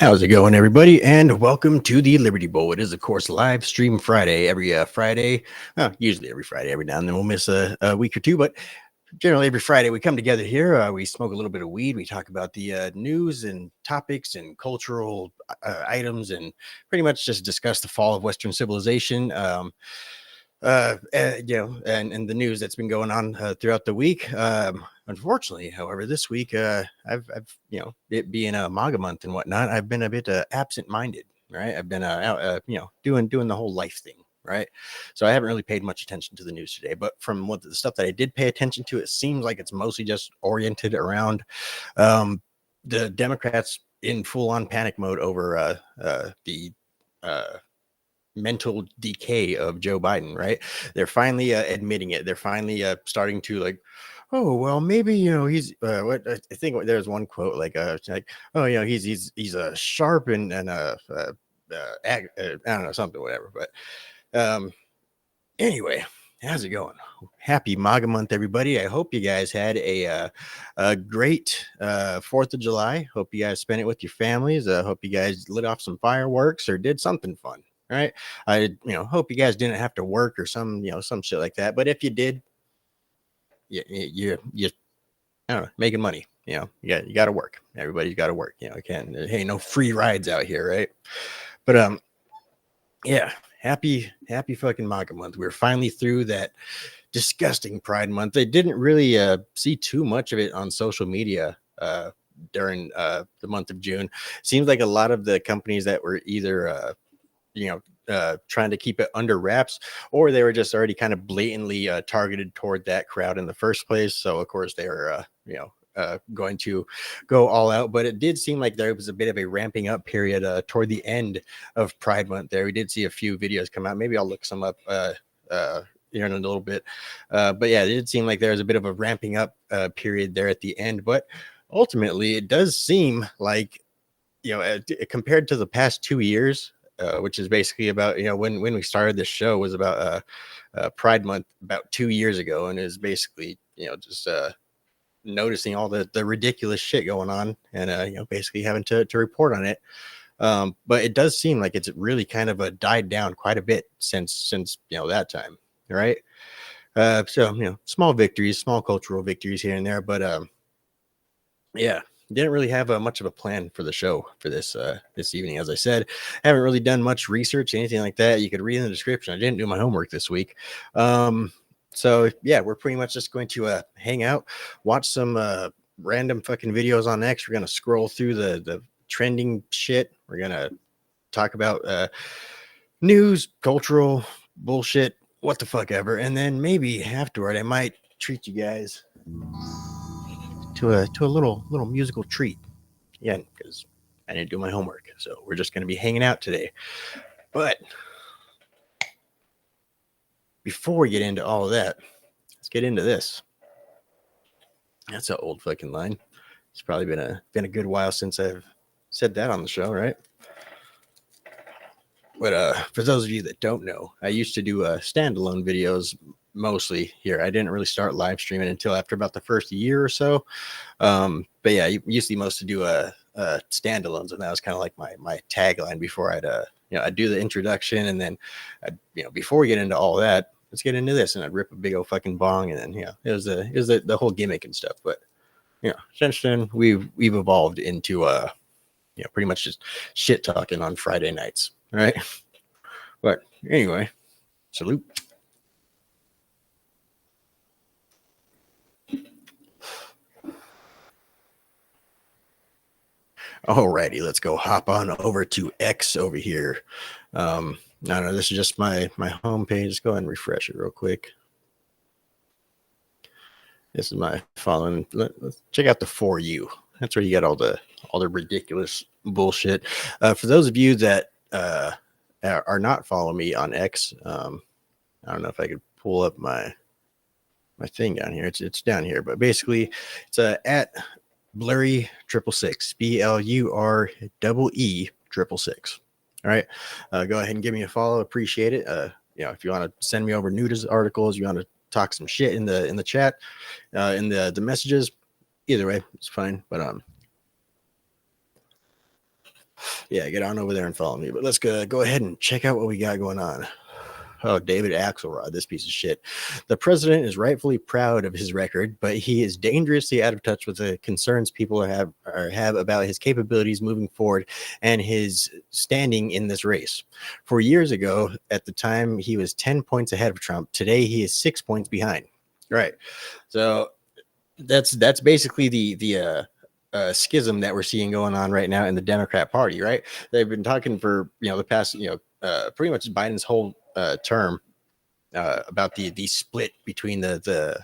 How's it going, everybody? And welcome to the Liberty Bowl. It is, of course, live stream Friday, every Friday. Well, usually every Friday. Every now and then we'll miss a week or two, but generally every Friday we come together here. We smoke a little bit of weed. We talk about the news and topics and cultural items, and pretty much just discuss the fall of Western civilization. And the news that's been going on throughout the week. Unfortunately, however, this week, I've it being a MAGA month and whatnot, I've been a bit absent-minded. Right, I've been out, doing the whole life thing. Right, so I haven't really paid much attention to the news today. But from what the stuff that I did pay attention to, it seems like it's mostly just oriented around the Democrats in full-on panic mode over the mental decay of Joe Biden, right? They're finally admitting it. They're finally starting to like, oh well, maybe he's what I think. There's one quote like oh he's a sharp and I don't know, something, whatever. But anyway, how's it going? Happy MAGA month, everybody. I hope you guys had a great 4th of July. Hope you guys spent it with your families. Hope you guys lit off some fireworks or did something fun. Right. I hope you guys didn't have to work or some shit like that. But if you did, you I don't know, making money. You got to work. Everybody's got to work. Hey, no free rides out here, right? But yeah, happy fucking MAGA month. We're finally through that disgusting Pride month. They didn't really see too much of it on social media during the month of June. Seems like a lot of the companies that were either trying to keep it under wraps, or they were just already kind of blatantly targeted toward that crowd in the first place. So of course they were going to go all out. But it did seem like there was a bit of a ramping up period toward the end of Pride month there. We did see a few videos come out. Maybe I'll look some up here in a little bit. But yeah, it did seem like there was a bit of a ramping up period there at the end. But ultimately it does seem like, compared to the past 2 years, which is basically about when we started this show was about Pride Month about 2 years ago, and is basically just noticing all the ridiculous shit going on, and basically having to report on it. But it does seem like it's really kind of died down quite a bit since that time, right? So small victories, small cultural victories here and there, but yeah, didn't really have much of a plan for the show for this evening. As I said, haven't really done much research, anything like that. You could read in the description. I didn't do my homework this week. So yeah, we're pretty much just going to hang out, watch some random fucking videos on X. We're gonna scroll through the trending shit. We're gonna talk about news, cultural bullshit, what the fuck ever, and then maybe afterward I might treat you guys to a little musical treat. Yeah, because I didn't do my homework. So we're just going to be hanging out today. But before we get into all of that, let's get into this. That's an old fucking line. It's probably been a good while since I've said that on the show, right? But for those of you that don't know, I used to do standalone videos mostly here. I didn't really start live streaming until after about the first year or so. But yeah, I used to mostly do standalones, and that was kind of like my tagline before I'd do the introduction, and then before we get into all that, let's get into this, and I'd rip a big old fucking bong, and then it was the whole gimmick and stuff. But since then we've evolved into pretty much just shit talking on Friday nights, right? But anyway, salute. Alrighty, let's go hop on over to X over here. I don't know, this is just my homepage. Let's go ahead and refresh it real quick. This is my following. Let's check out the For You. That's where you get all the ridiculous bullshit. For those of you that are not following me on X, I don't know if I could pull up my thing down here. It's down here, but basically it's at Blurry 666, BLUREE 666. All right, go ahead and give me a follow. Appreciate it. If you want to send me over news articles, you want to talk some shit in the chat, in the messages, either way, it's fine. But Yeah, get on over there and follow me. But let's go ahead and check out what we got going on. Oh, David Axelrod, this piece of shit. The president is rightfully proud of his record, but he is dangerously out of touch with the concerns people have about his capabilities moving forward and his standing in this race. 4 years ago, at the time, he was 10 points ahead of Trump. Today, he is 6 points behind. Right. So that's basically the schism that we're seeing going on right now in the Democrat Party. Right. They've been talking for the past pretty much Biden's whole term about the split between the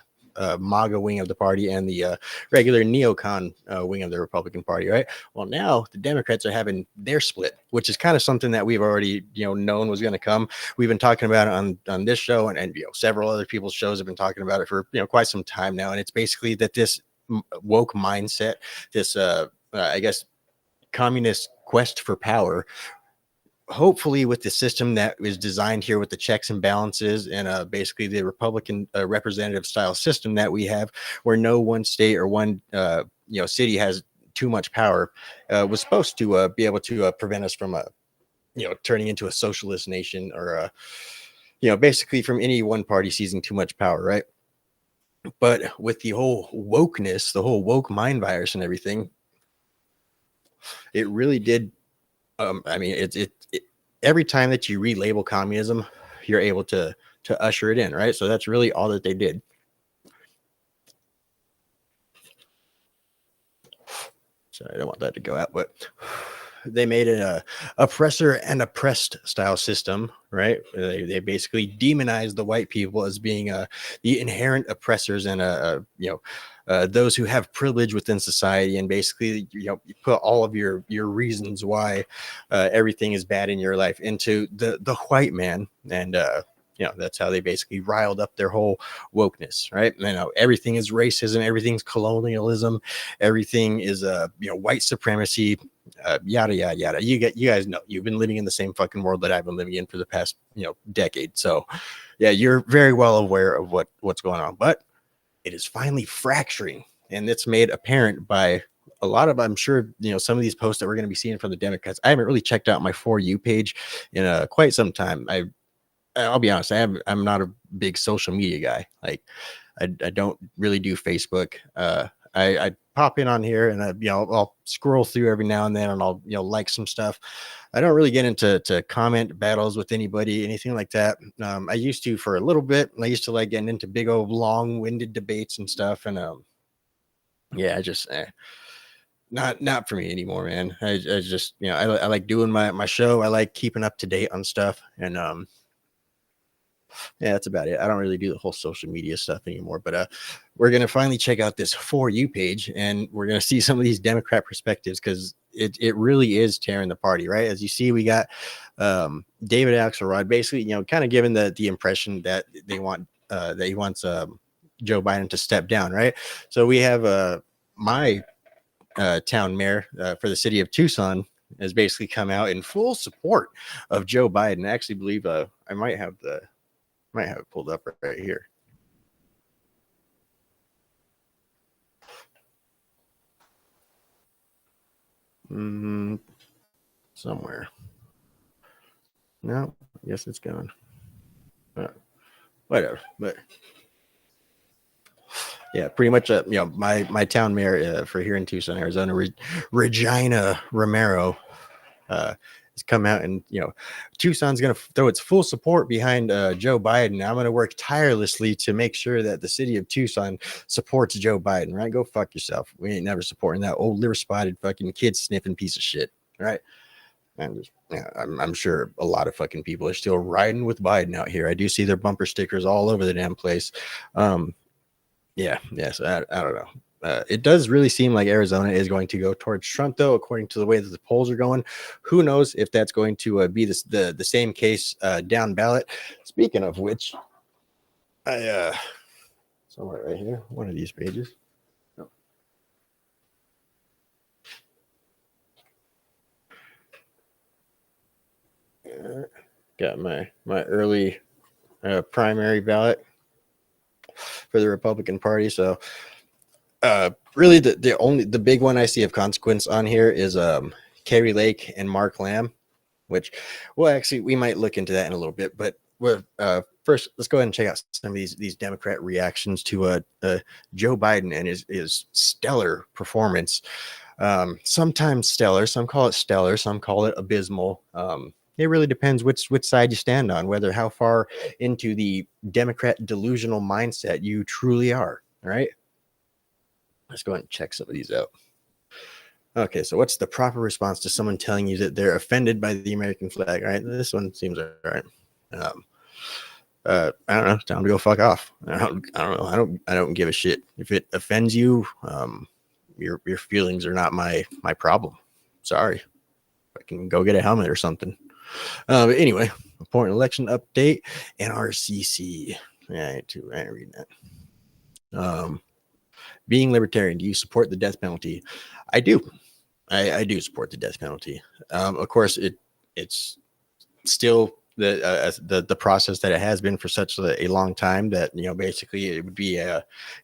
MAGA wing of the party and the regular neocon wing of the Republican Party, right? Well, now the Democrats are having their split, which is kind of something that we've already known was going to come. We've been talking about it on this show, and several other people's shows have been talking about it for quite some time now. And it's basically that this woke mindset, this I guess communist quest for power, hopefully with the system that is designed here with the checks and balances and basically the Republican representative style system that we have, where no one state or one city has too much power, was supposed to be able to prevent us from turning into a socialist nation, or basically from any one party seizing too much power, right? But with the whole wokeness, the whole woke mind virus and everything, it really did. I mean, it every time that you relabel communism, you're able to usher it in, right? So that's really all that they did. So I don't want that to go out, but they made an oppressor and oppressed style system, right? They basically demonized the white people as being the inherent oppressors and those who have privilege within society, and basically you put all of your reasons why everything is bad in your life into the white man, and that's how they basically riled up their whole wokeness, right? Everything is racism, everything's colonialism, everything is white supremacy, yada yada yada. You guys know, you've been living in the same fucking world that I've been living in for the past decade. So yeah, you're very well aware of what's going on, but it is finally fracturing, and it's made apparent by a lot of, I'm sure, some of these posts that we're going to be seeing from the Democrats. I haven't really checked out my For You page in quite some time. I'll be honest, I'm not a big social media guy. Like, I don't really do Facebook. I pop in on here, and I'll scroll through every now and then, and I'll like some stuff. I don't really get into comment battles with anybody, anything like that. I used to for a little bit. I used to like getting into big old long-winded debates and stuff, and I just not for me anymore, man. I just I like doing my show. I like keeping up to date on stuff, and yeah, that's about it. I don't really do the whole social media stuff anymore, but we're gonna finally check out this For You page, and we're gonna see some of these Democrat perspectives, because it really is tearing the party, right? As you see, we got David Axelrod basically, kind of giving the impression that they want that he wants Joe Biden to step down, right? So we have my town mayor for the city of Tucson has basically come out in full support of Joe Biden. I actually believe I might have it pulled up right here. Somewhere. No, I guess it's gone. Whatever. But yeah, pretty much. My town mayor for here in Tucson, Arizona, Regina Romero, has come out, and Tucson's going to throw its full support behind Joe Biden. I'm going to work tirelessly to make sure that the city of Tucson supports Joe Biden. Right? Go fuck yourself. We ain't never supporting that old liver spotted fucking kid sniffing piece of shit. Right? I'm sure a lot of fucking people are still riding with Biden out here. I do see their bumper stickers all over the damn place. Yes, I don't know. It does really seem like Arizona is going to go towards Trump, though, according to the way that the polls are going. Who knows if that's going to be the same case down ballot? Speaking of which, I somewhere right here, one of these pages. Got my early primary ballot for the Republican Party. So really the big one I see of consequence on here is Kerry Lake and Mark Lamb, which, well, actually, we might look into that in a little bit. But first, let's go ahead and check out some of these Democrat reactions to Joe Biden and his stellar performance. Sometimes stellar, some call it stellar, some call it abysmal. It really depends which side you stand on, whether how far into the Democrat delusional mindset you truly are. All right, let's go ahead and check some of these out. Okay, so what's the proper response to someone telling you that they're offended by the American flag? All right, this one seems all right. I don't know. Time to go fuck off. I don't know. I don't give a shit if it offends you. Your feelings are not my problem. Sorry. I can go get a helmet or something. But anyway, important election update, NRCC. Yeah, I ain't reading that. Being libertarian, do you support the death penalty? I do. I do support the death penalty. Of course, it's still the process that it has been for such a long time that, basically it would be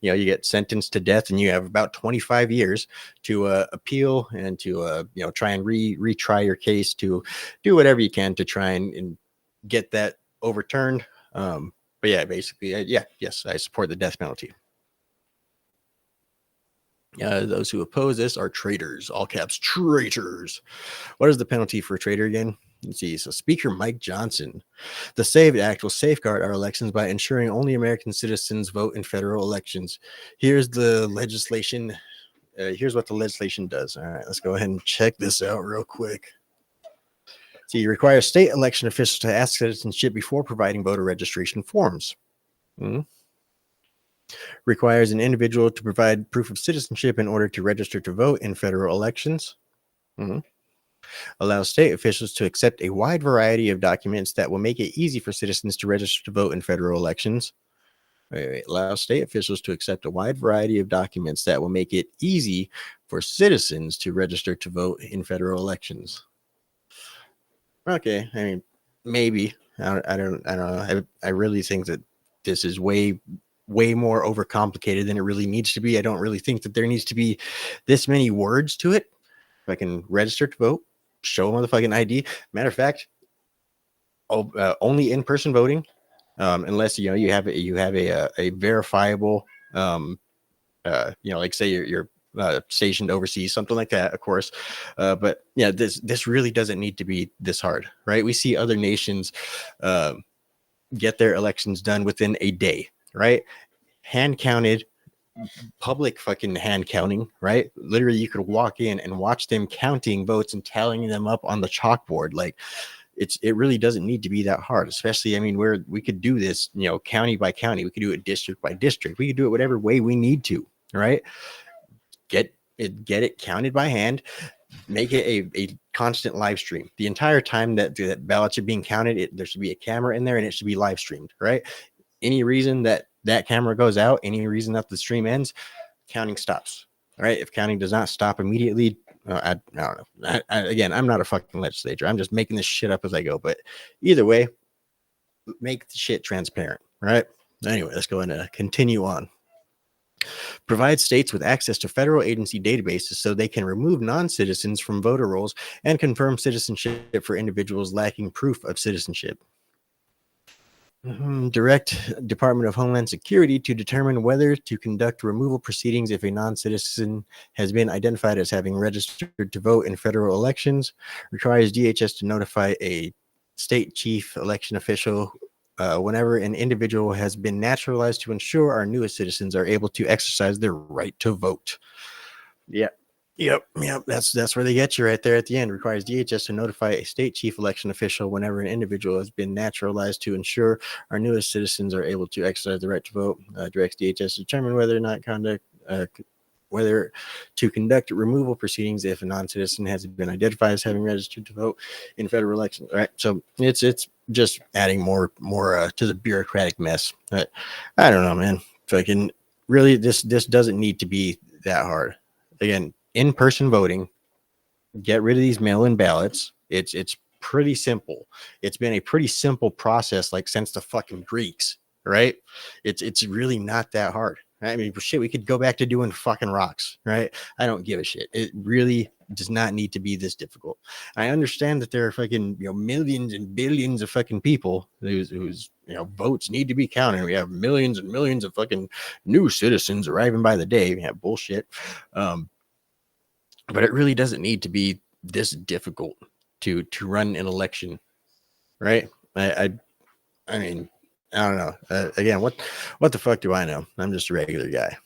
you get sentenced to death and you have about 25 years to appeal and to try and retry your case, to do whatever you can to try and get that overturned. But yeah, basically, yes, I support the death penalty. Those who oppose this are traitors, all caps, traitors. What is the penalty for a traitor again? Let's see. So Speaker Mike Johnson, the SAVE Act will safeguard our elections by ensuring only American citizens vote in federal elections. Here's the legislation. Here's what the legislation does. All right, let's go ahead and check this out real quick. So you require state election officials to ask citizenship before providing voter registration forms. Requires an individual to provide proof of citizenship in order to register to vote in federal elections. Allows state officials to accept a wide variety of documents that will make it easy for citizens to register to vote in federal elections. Allows state officials to accept a wide variety of documents that will make it easy for citizens to register to vote in federal elections. Okay, I mean, maybe. I don't know. I really think that this is way more overcomplicated than it really needs to be. I don't really think that there needs to be this many words to it. If I can register to vote, show them the fucking ID. Matter of fact, only in-person voting, unless you have a verifiable, like say you're stationed overseas, something like that, of course. But yeah, this really doesn't need to be this hard, right? We see other nations get their elections done within a day, right? Hand counted, public fucking hand counting, right? Literally, you could walk in and watch them counting votes and tallying them up on the chalkboard. Like, it really doesn't need to be that hard, especially, I mean, we could do this, county by county. We could do it district by district. We could do it whatever way we need to, right? Get it counted by hand. Make it a constant live stream. The entire time that ballots are being counted, there should be a camera in there and it should be live streamed, right? Any reason that camera goes out, any reason that the stream ends, counting stops. All right. If counting does not stop immediately, I don't know. Again, I'm not a fucking legislator. I'm just making this shit up as I go. But either way, make the shit transparent. Right. Anyway, let's go and continue on. Provide states with access to federal agency databases so they can remove non-citizens from voter rolls and confirm citizenship for individuals lacking proof of citizenship. Direct Department of Homeland Security to determine whether to conduct removal proceedings if a non-citizen has been identified as having registered to vote in federal elections. Requires DHS to notify a state chief election official whenever an individual has been naturalized to ensure our newest citizens are able to exercise their right to vote. Yep. That's where they get you right there at the end. Requires DHS to notify a state chief election official whenever an individual has been naturalized to ensure our newest citizens are able to exercise the right to vote. Directs DHS to determine whether or not whether to conduct removal proceedings if a non-citizen has been identified as having registered to vote in federal elections. All right, so it's just adding more to the bureaucratic mess. But I don't know, man. Fucking really, this doesn't need to be that hard. Again, in-person voting, get rid of these mail-in ballots. It's pretty simple. It's been a pretty simple process, like since the fucking Greeks, right? It's really not that hard. I mean, shit, we could go back to doing fucking rocks, right? I don't give a shit. It really does not need to be this difficult. I understand that there are fucking millions and billions of fucking people whose votes need to be counted. We have millions and millions of fucking new citizens arriving by the day. Yeah, bullshit. But it really doesn't need to be this difficult to run an election, right? I mean, I don't know. Again, what the fuck do I know? I'm just a regular guy.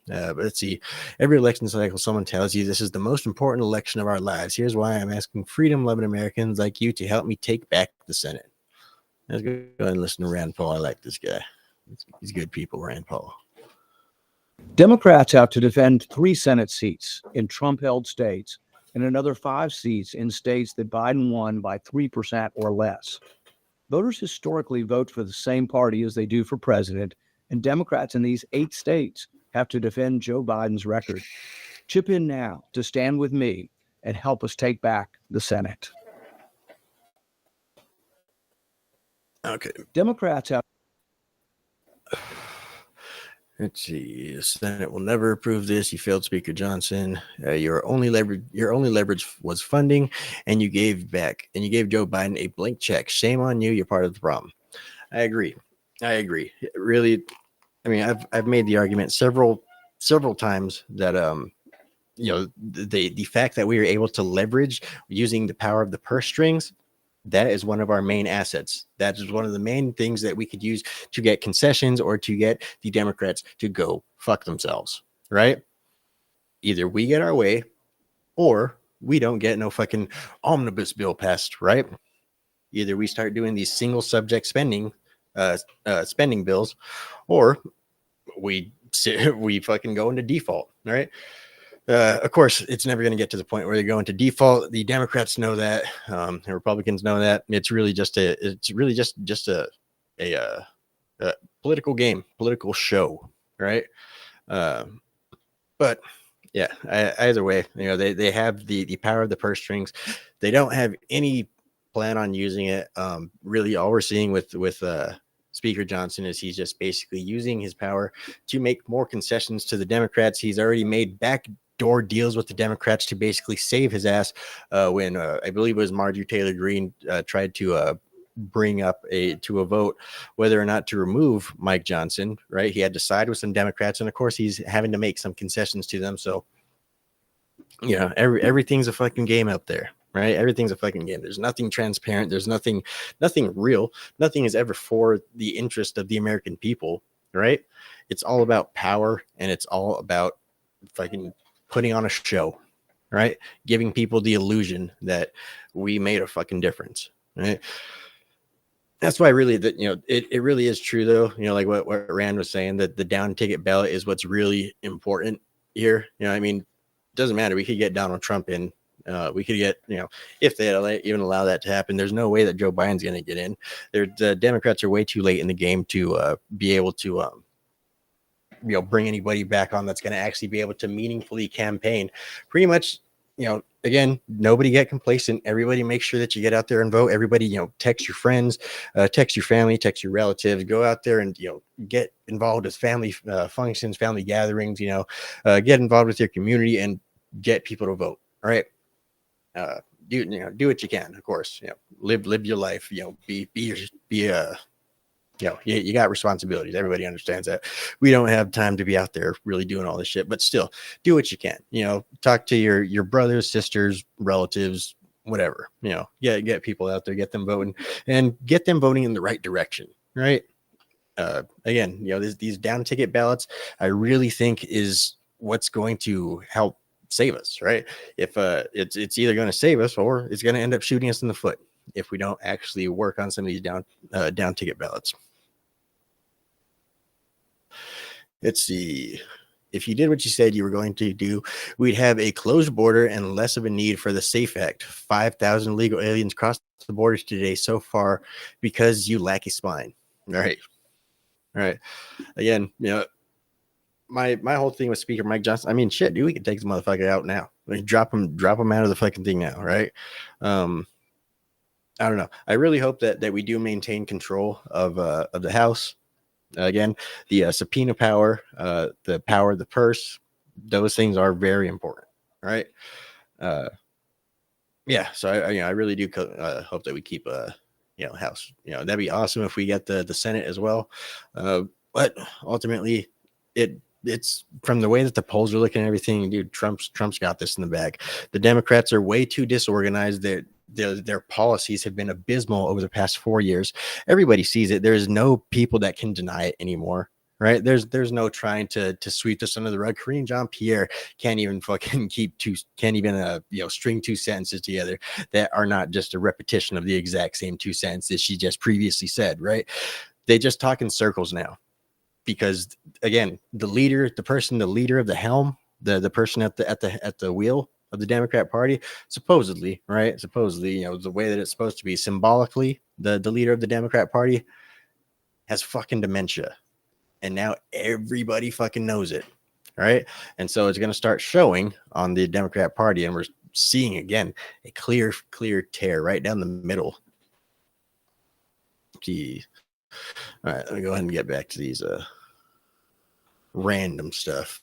But let's see. Every election cycle, someone tells you this is the most important election of our lives. Here's why I'm asking freedom-loving Americans like you to help me take back the Senate. Let's go ahead and listen to Rand Paul. I like this guy. He's good people, Rand Paul. Democrats have to defend 3 Senate seats in Trump-held states and another 5 seats in states that Biden won by 3% or less. Voters historically vote for the same party as they do for president, and Democrats in these 8 states have to defend Joe Biden's record. Chip in now to stand with me and help us take back the Senate. Okay. Democrats have. Let's see. The Senate will never approve this. You failed, Speaker Johnson. Your only leverage was funding, and you gave Joe Biden a blank check. Shame on you. You're part of the problem. I agree. Really, I mean, I've made the argument several times that the fact that we are able to leverage using the power of the purse strings, that is one of our main assets. That is one of the main things that we could use to get concessions or to get the Democrats to go fuck themselves, right? Either we get our way or we don't get no fucking omnibus bill passed, right? Either we start doing these single subject spending bills, or we fucking go into default, right? Of course, it's never going to get to the point where they go into default. The Democrats know that. The Republicans know that. It's really just a political game, political show, right? But yeah, either way, they have the power of the purse strings. They don't have any plan on using it. Really, all we're seeing with Speaker Johnson is he's just basically using his power to make more concessions to the Democrats. He's already made backdoor deals with the Democrats to basically save his ass when I believe it was Marjorie Taylor Greene tried to bring up to a vote whether or not to remove Mike Johnson, right? He had to side with some Democrats, and of course he's having to make some concessions to them. So everything's a fucking game out there, right? Everything's a fucking game. There's nothing transparent. There's nothing real. Nothing is ever for the interest of the American people, right? It's all about power, and it's all about fucking putting on a show, right? Giving people the illusion that we made a fucking difference, right? That's why really it really is true though. Like what Rand was saying, that the down ticket ballot is what's really important here. I mean, it doesn't matter. We could get Donald Trump in. We could get, if they even allow that to happen, there's no way that Joe Biden's going to get in. The Democrats are way too late in the game to be able to, bring anybody back on that's going to actually be able to meaningfully campaign. Pretty much, again, nobody get complacent. Everybody make sure that you get out there and vote. Everybody, text your friends, text your family, text your relatives, go out there and, get involved with family functions, family gatherings, get involved with your community and get people to vote. All right. Do what you can, of course, live your life, you got responsibilities. Everybody understands that. We don't have time to be out there really doing all this shit, but still do what you can, talk to your brothers, sisters, relatives, whatever, get people out there, get them voting and get them voting in the right direction. Right. Again, these down ticket ballots, I really think is what's going to help save us, right? If it's either going to save us or it's going to end up shooting us in the foot if we don't actually work on some of these down ticket ballots. Let's see. If you did what you said you were going to do, we'd have a closed border and less of a need for the SAFE Act. 5,000 illegal aliens crossed the borders today so far because you lack a spine. All right. Again, my whole thing with Speaker Mike Johnson, I mean, shit, dude, we can take this motherfucker out now. Like, drop him out of the fucking thing now, right? I don't know. I really hope that we do maintain control of the House. Again, the subpoena power, the power of the purse, those things are very important, right? Yeah, so I really do hope that we keep House. That'd be awesome if we get the Senate as well. But ultimately, it's from the way that the polls are looking and everything, dude. Trump's got this in the bag. The Democrats are way too disorganized. Their policies have been abysmal over the past 4 years. Everybody sees it. There's no people that can deny it anymore. Right? There's no trying to sweep this under the rug. Karine Jean-Pierre can't even fucking can't even string two sentences together that are not just a repetition of the exact same two sentences she just previously said. Right? They just talk in circles now because again, the leader of the helm, the person at the wheel of the Democrat Party, supposedly, the way that it's supposed to be symbolically, the leader of the Democrat Party has fucking dementia. And now everybody fucking knows it, right? And so it's going to start showing on the Democrat Party, and we're seeing again a clear tear right down the middle. Gee. All right, let me go ahead and get back to these random stuff.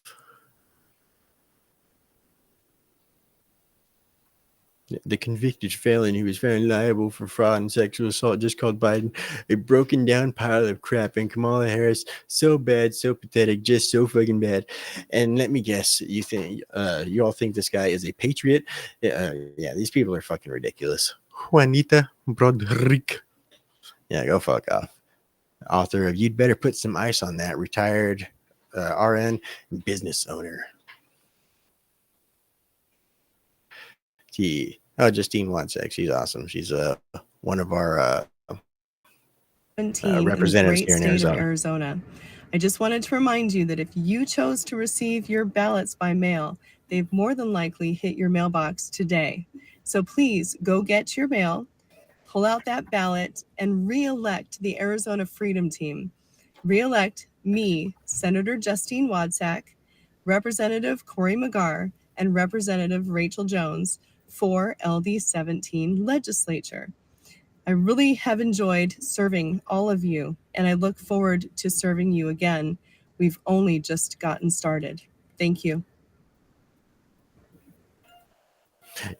The convicted felon who was found liable for fraud and sexual assault just called Biden a broken down pile of crap, and Kamala Harris so bad, so pathetic, just so fucking bad. And let me guess, you all think this guy is a patriot? Yeah, these people are fucking ridiculous. Juanita Broderick. Yeah, go fuck off. Author of You'd Better Put Some Ice on That, retired RN business owner. Justine Wanczek. She's awesome. She's one of our representatives here in Arizona. I just wanted to remind you that if you chose to receive your ballots by mail, they've more than likely hit your mailbox today. So please go get your mail, pull out that ballot, and re-elect the Arizona Freedom Team. Re-elect me, Senator Justine Wanczek, Representative Cory McGarr, and Representative Rachel Jones for LD 17 legislature. I really have enjoyed serving all of you, and I look forward to serving you again. We've only just gotten started. Thank you.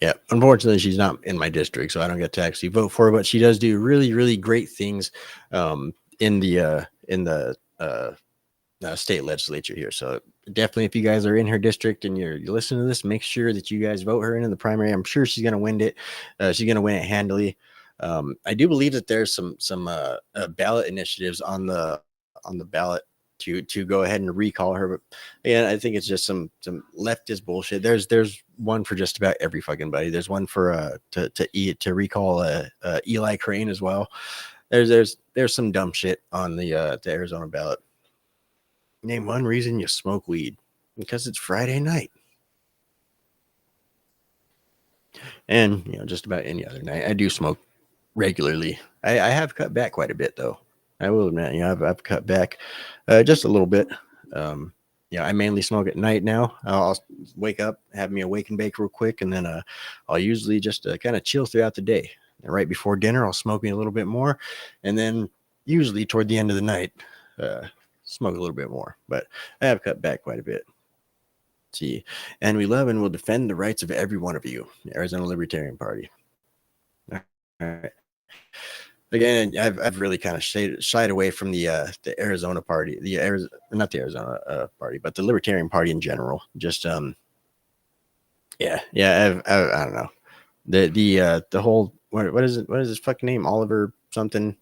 Yeah, unfortunately, she's not in my district, so I don't get to actually vote for her. But she does do really great things in the state legislature here. So definitely, if you guys are in her district and you're listening to this, make sure that you guys vote her in the primary. I'm sure she's going to win it. She's going to win it handily. I do believe that there's some ballot initiatives on the ballot to go ahead and recall her, but yeah, I think it's just some leftist bullshit. There's one for just about every fucking buddy. There's one for to recall Eli Crane as well. There's some dumb shit on the Arizona ballot. Name one reason you smoke weed. Because it's Friday night. And just about any other night. I do smoke regularly. I have cut back quite a bit though. I will admit, I've cut back just a little bit. I mainly smoke at night now. I'll wake up, have me a wake and bake real quick, and then I'll usually just kind of chill throughout the day. And right before dinner, I'll smoke me a little bit more, and then usually toward the end of the night, smoke a little bit more. But I have cut back quite a bit. See, and we love and will defend the rights of every one of you, the Arizona Libertarian Party. All right. Again, I've really kind of shied away from the Arizona party, not the Arizona party, but the Libertarian Party in general. Just I don't know, the whole what is it? What is his fucking name? Oliver something.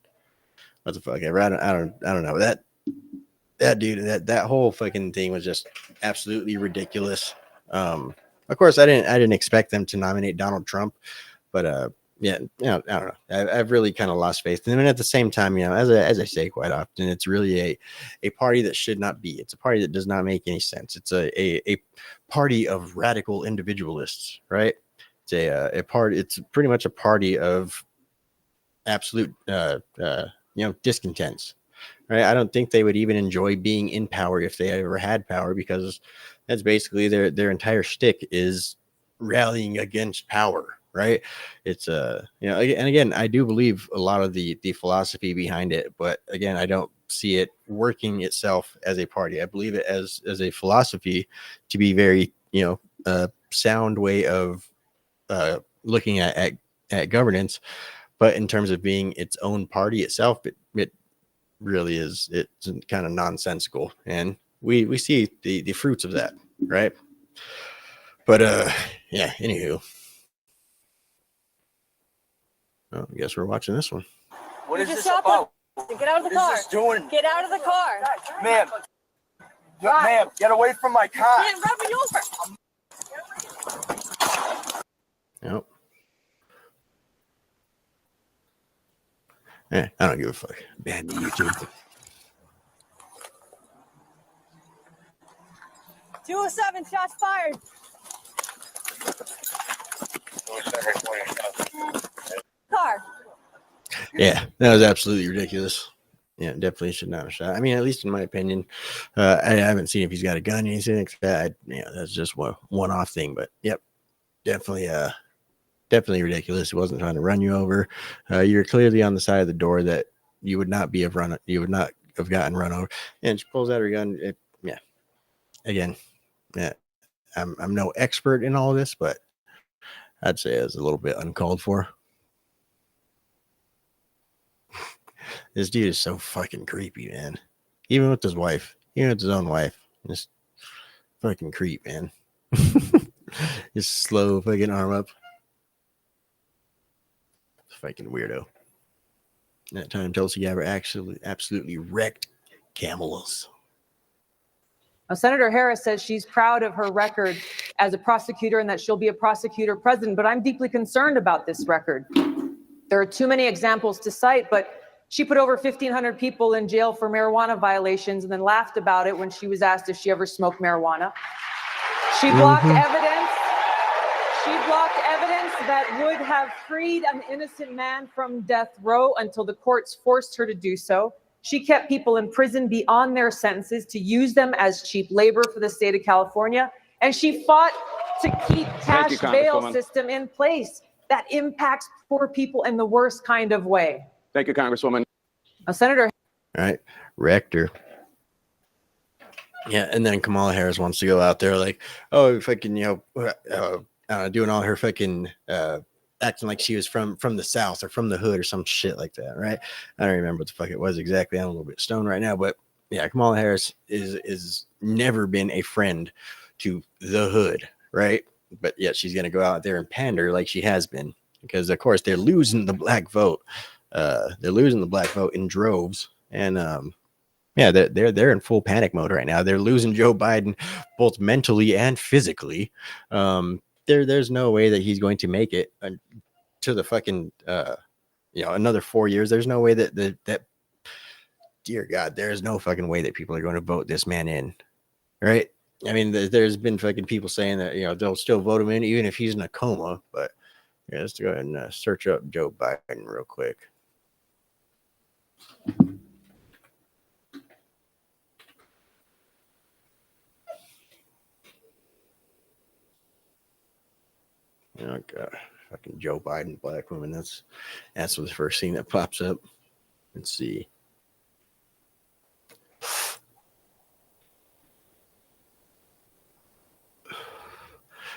What the fuck ever? I don't know that dude. That whole fucking thing was just absolutely ridiculous. Of course, I didn't expect them to nominate Donald Trump, but yeah, I don't know. I've really kind of lost faith in them. And at the same time, as I say quite often, it's really a party that should not be. It's a party that does not make any sense. It's a party of radical individualists, right? It's a party. It's pretty much a party of absolute, discontents, right? I don't think they would even enjoy being in power if they ever had power, because that's basically their entire shtick is rallying against power. Right. It's and again, I do believe a lot of the philosophy behind it, but again, I don't see it working itself as a party. I believe it as a philosophy to be very, sound way of looking at governance, but in terms of being its own party itself, it really is. It's kind of nonsensical, and we see the fruits of that, right? But yeah. Anywho, well, I guess we're watching this one. What is this about? Get out of the car. What is this doing? Get out of the car. Ma'am. Ma'am, get away from my car. Can't run me over. Yep. I don't give a fuck. Ban the YouTube. 207 shots fired. Car. Yeah, that was absolutely ridiculous. Yeah, definitely should not have shot. I mean, at least in my opinion, I haven't seen if he's got a gun or anything like that. That's just one-off thing. But yep, definitely ridiculous. He wasn't trying to run you over. You're clearly on the side of the door that you would not have gotten run over. And she pulls out her gun. Yeah, again, yeah, I'm no expert in all of this, but I'd say it's a little bit uncalled for. This dude is so fucking creepy, man. Even with his wife, even with his own wife, just fucking creep, man. Just slow fucking arm up. Fucking weirdo. That time Tulsi Gabbard absolutely wrecked Camels. Now, Senator Harris says she's proud of her record as a prosecutor and that she'll be a prosecutor president, but I'm deeply concerned about this record. There are too many examples to cite, but she put over 1,500 people in jail for marijuana violations and then laughed about it when she was asked if she ever smoked marijuana. She blocked evidence. She blocked evidence that would have freed an innocent man from death row until the courts forced her to do so. She kept people in prison beyond their sentences to use them as cheap labor for the state of California. And she fought to keep cash bail system in place that impacts poor people in the worst kind of way. Thank you, Congresswoman. Senator. All right, Rector. Yeah, and then Kamala Harris wants to go out there like, oh, fucking, doing all her fucking acting like she was from the South or from the hood or some shit like that, right? I don't remember what the fuck it was exactly. I'm a little bit stoned right now, but yeah, Kamala Harris is never been a friend to the hood, right? But yet she's gonna go out there and pander like she has been, because of course they're losing the black vote. They're losing the black vote in droves, and yeah, they're in full panic mode right now. They're losing Joe Biden both mentally and physically. There's no way that he's going to make it to the fucking another 4 years. There's no way that dear God, there's no fucking way that people are going to vote this man in, right? I mean, there's been fucking people saying that they'll still vote him in even if he's in a coma. But yeah, let's go ahead and search up Joe Biden real quick. Oh God, fucking Joe Biden, black woman. That's the first thing that pops up. Let's see.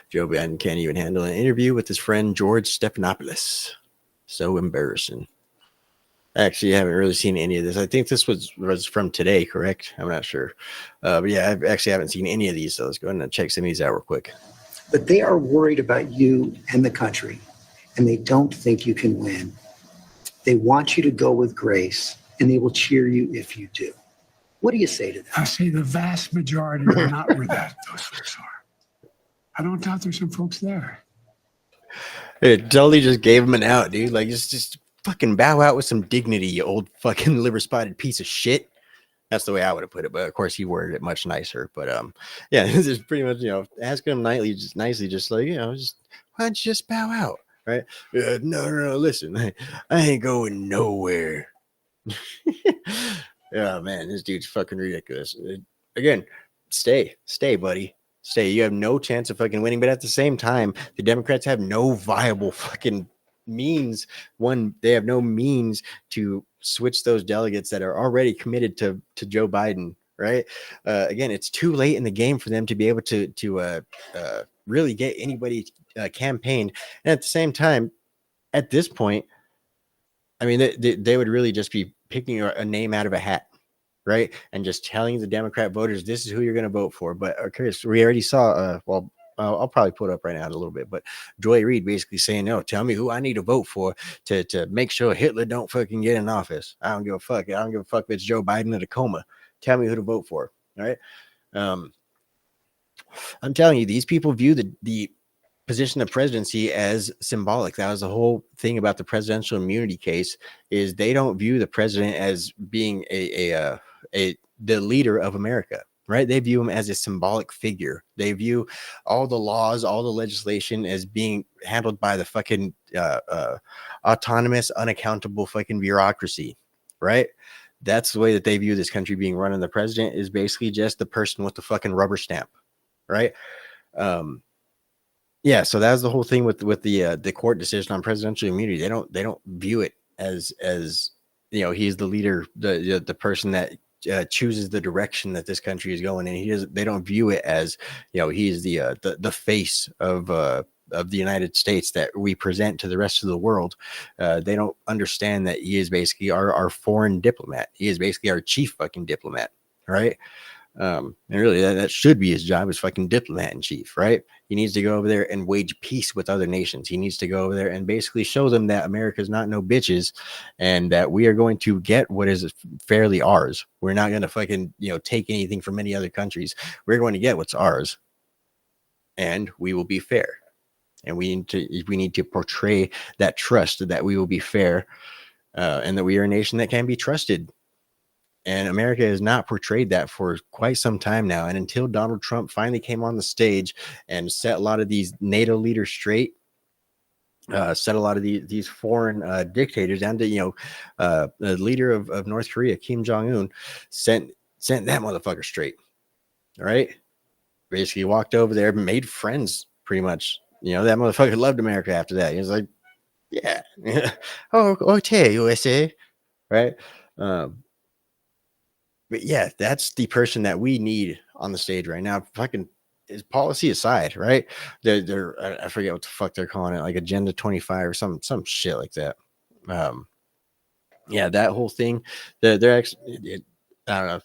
Joe Biden can't even handle an interview with his friend George Stephanopoulos. So embarrassing. Actually, I haven't really seen any of this. I think this was from today, correct? I'm not sure. But yeah, I actually haven't seen any of these. So let's go ahead and check some of these out real quick. But they are worried about you and the country, and they don't think you can win. They want you to go with grace, and they will cheer you if you do. What do you say to them? I say the vast majority are not where those folks are. I don't doubt there's some folks there. It totally just gave him an out, dude. Like, just fucking bow out with some dignity, you old fucking liver-spotted piece of shit. That's the way I would have put it, but of course he worded it much nicer. But yeah, this is pretty much asking him nicely, just like just why don't you just bow out, right? No, listen, I ain't going nowhere. Oh man, this dude's fucking ridiculous. Again, stay, buddy. Stay. You have no chance of fucking winning, but at the same time, the Democrats have no viable fucking means. One, they have no means to switch those delegates that are already committed to Joe Biden, right? Again, it's too late in the game for them to be able to really get anybody campaigned. And at the same time, at this point, I mean, they would really just be picking a name out of a hat, right? And just telling the Democrat voters, this is who you're going to vote for. But Chris, we already saw, I'll probably put up right now in a little bit, but Joy Reid basically saying, no, tell me who I need to vote for to make sure Hitler don't fucking get in office. I don't give a fuck. I don't give a fuck if it's Joe Biden in a coma. Tell me who to vote for, right? I'm telling you, these people view the position of presidency as symbolic. That was the whole thing about the presidential immunity case, is they don't view the president as being the leader of America, right? They view him as a symbolic figure. They view all the laws, all the legislation as being handled by the fucking autonomous, unaccountable fucking bureaucracy, right? That's the way that they view this country being run, and the president is basically just the person with the fucking rubber stamp, right? Yeah, so that was the whole thing with the court decision on presidential immunity. They don't view it as he's the leader, the person that chooses the direction that this country is going in. They don't view it as he's the face of the United States that we present to the rest of the world. They don't understand that he is basically our foreign diplomat. He is basically our chief fucking diplomat, right? And really that should be his job, as fucking diplomat in chief, right? He needs to go over there and wage peace with other nations. He needs to go over there and basically show them that America is not no bitches, and that we are going to get what is fairly ours. We're not going to fucking take anything from any other countries. We're going to get what's ours, and we will be fair. And we need to portray that trust, that we will be fair, and that we are a nation that can be trusted. And America has not portrayed that for quite some time now. And until Donald Trump finally came on the stage and set a lot of these NATO leaders straight, set a lot of these foreign dictators down to, the leader of North Korea, Kim Jong-un, sent that motherfucker straight. All right. Basically walked over there, made friends pretty much. That motherfucker loved America after that. He was like, yeah. Oh, okay, USA. Right. But yeah, that's the person that we need on the stage right now. Fucking is policy aside, right? They're I forget what the fuck they're calling it, like Agenda 25 or some shit like that. Yeah, that whole thing. They're actually, I don't know.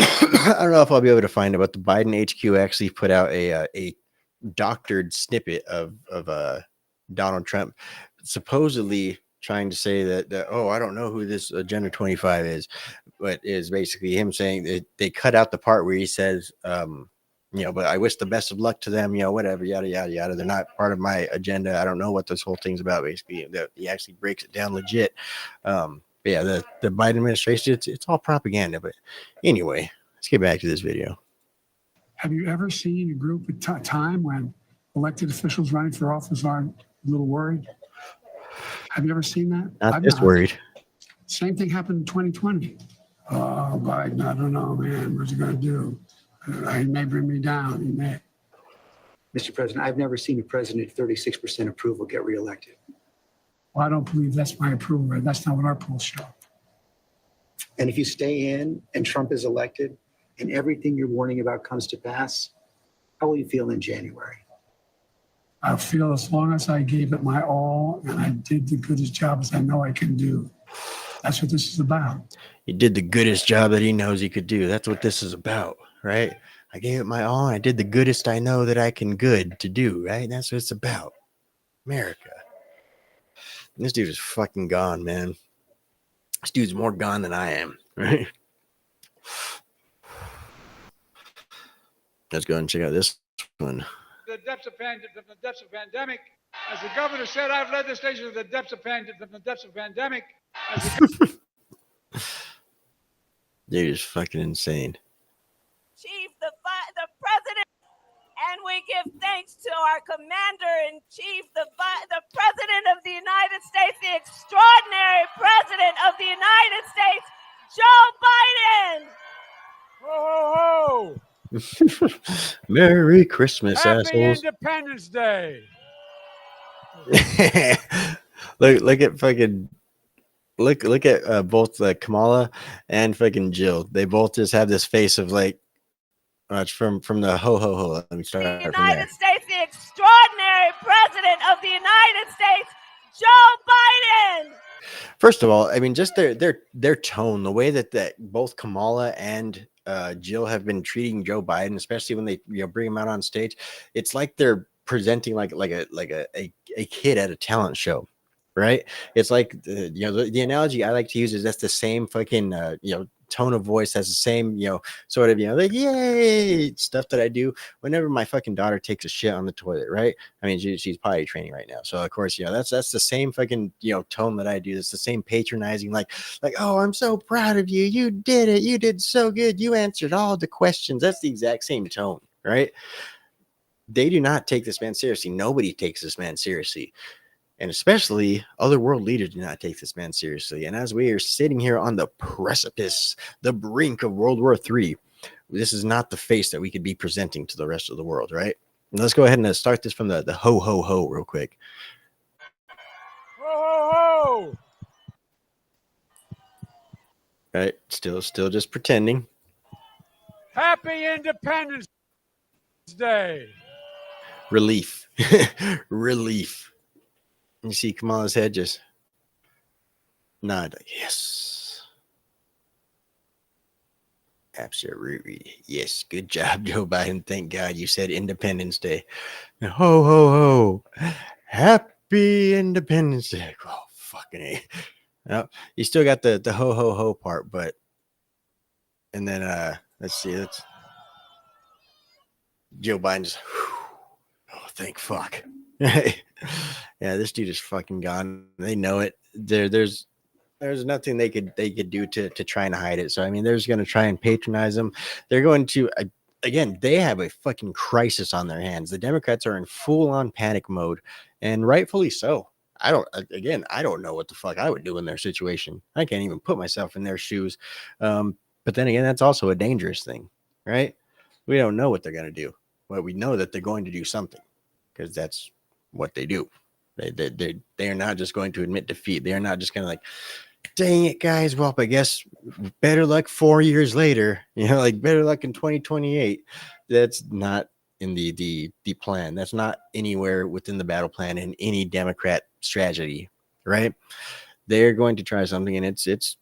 I don't know if I'll be able to find it, but the Biden HQ actually put out a doctored snippet of Donald Trump supposedly trying to say that oh, I don't know who this Agenda 25 is, but is basically him saying that they cut out the part where he says, but I wish the best of luck to them, whatever, yada, yada, yada. They're not part of my agenda. I don't know what this whole thing's about, basically. He actually breaks it down legit. But yeah, the Biden administration, it's all propaganda. But anyway, let's get back to this video. Have you ever seen a group at time when elected officials running for office aren't a little worried? Have you ever seen that? Not this worried. Same thing happened in 2020. Oh, Biden, I don't know, man. What's he going to do? He may bring me down. He may. Mr. President, I've never seen a president at 36% approval get reelected. Well, I don't believe that's my approval rate. That's not what our polls show. And if you stay in and Trump is elected and everything you're warning about comes to pass, how will you feel in January? I feel as long as I gave it my all and I did the goodest job as I know I can do. That's what this is about. He did the goodest job that he knows he could do. That's what this is about, right? I gave it my all. And I did the goodest I know that I can good to do, right? That's what it's about. America. And this dude is fucking gone, man. This dude's more gone than I am, right? Let's go and check out this one. The depths of pandemic. As the governor said, I've led this nation to the depths of pandemic. Dude is fucking insane. Chief, the president, and we give thanks to our commander-in-chief, the president of the United States, the extraordinary president of the United States, Joe Biden. Ho, ho, ho. Merry Christmas, Happy assholes. Independence Day. look at fucking Look at both Kamala and fucking Jill. They both just have this face of like, watch from the ho ho ho. Let me start The from there. United States, the extraordinary president of the United States, Joe Biden. First of all, I mean, just their tone, the way that both Kamala and Jill have been treating Joe Biden, especially when they bring him out on stage, it's like they're presenting like a kid at a talent show, right? It's like the analogy I like to use is that's the same fucking tone of voice, has the same sort of like yay stuff that I do whenever my fucking daughter takes a shit on the toilet, right? I mean, she's potty training right now, so of course, that's the same fucking tone that I do. It's the same patronizing, like, oh, I'm so proud of you. You did it. You did so good. You answered all the questions. That's the exact same tone, right? They do not take this man seriously. Nobody takes this man seriously, and especially other world leaders do not take this man seriously. And as we are sitting here on the precipice, the brink of World War III, this is not the face that we could be presenting to the rest of the world, right? And let's go ahead and start this from the ho ho ho real quick. Ho, ho, ho! Right? Still just pretending. Happy Independence Day. Relief. Relief. You see Kamala's head just nod. Yes. Absolutely. Yes. Good job, Joe Biden. Thank God you said Independence Day. Ho, ho, ho. Happy Independence Day. Oh, fucking A. Yep. You still got the ho, ho, ho part, but. And then, let's see. That's Joe Biden just. Oh, thank fuck. Yeah, this dude is fucking gone. They know it. There's nothing they could do to try and hide it. So I mean, they're just going to try and patronize them. They're going to again. They have a fucking crisis on their hands. The Democrats are in full on panic mode, and rightfully so. I don't know what the fuck I would do in their situation. I can't even put myself in their shoes. But then again, that's also a dangerous thing, right? We don't know what they're going to do, but we know that they're going to do something because that's what they do. They are not just going to admit defeat. They are not just going to like, dang it, guys. Well, I guess better luck 4 years later. Like better luck in 2028. That's not in the plan. That's not anywhere within the battle plan in any Democrat strategy, right? They're going to try something, and it's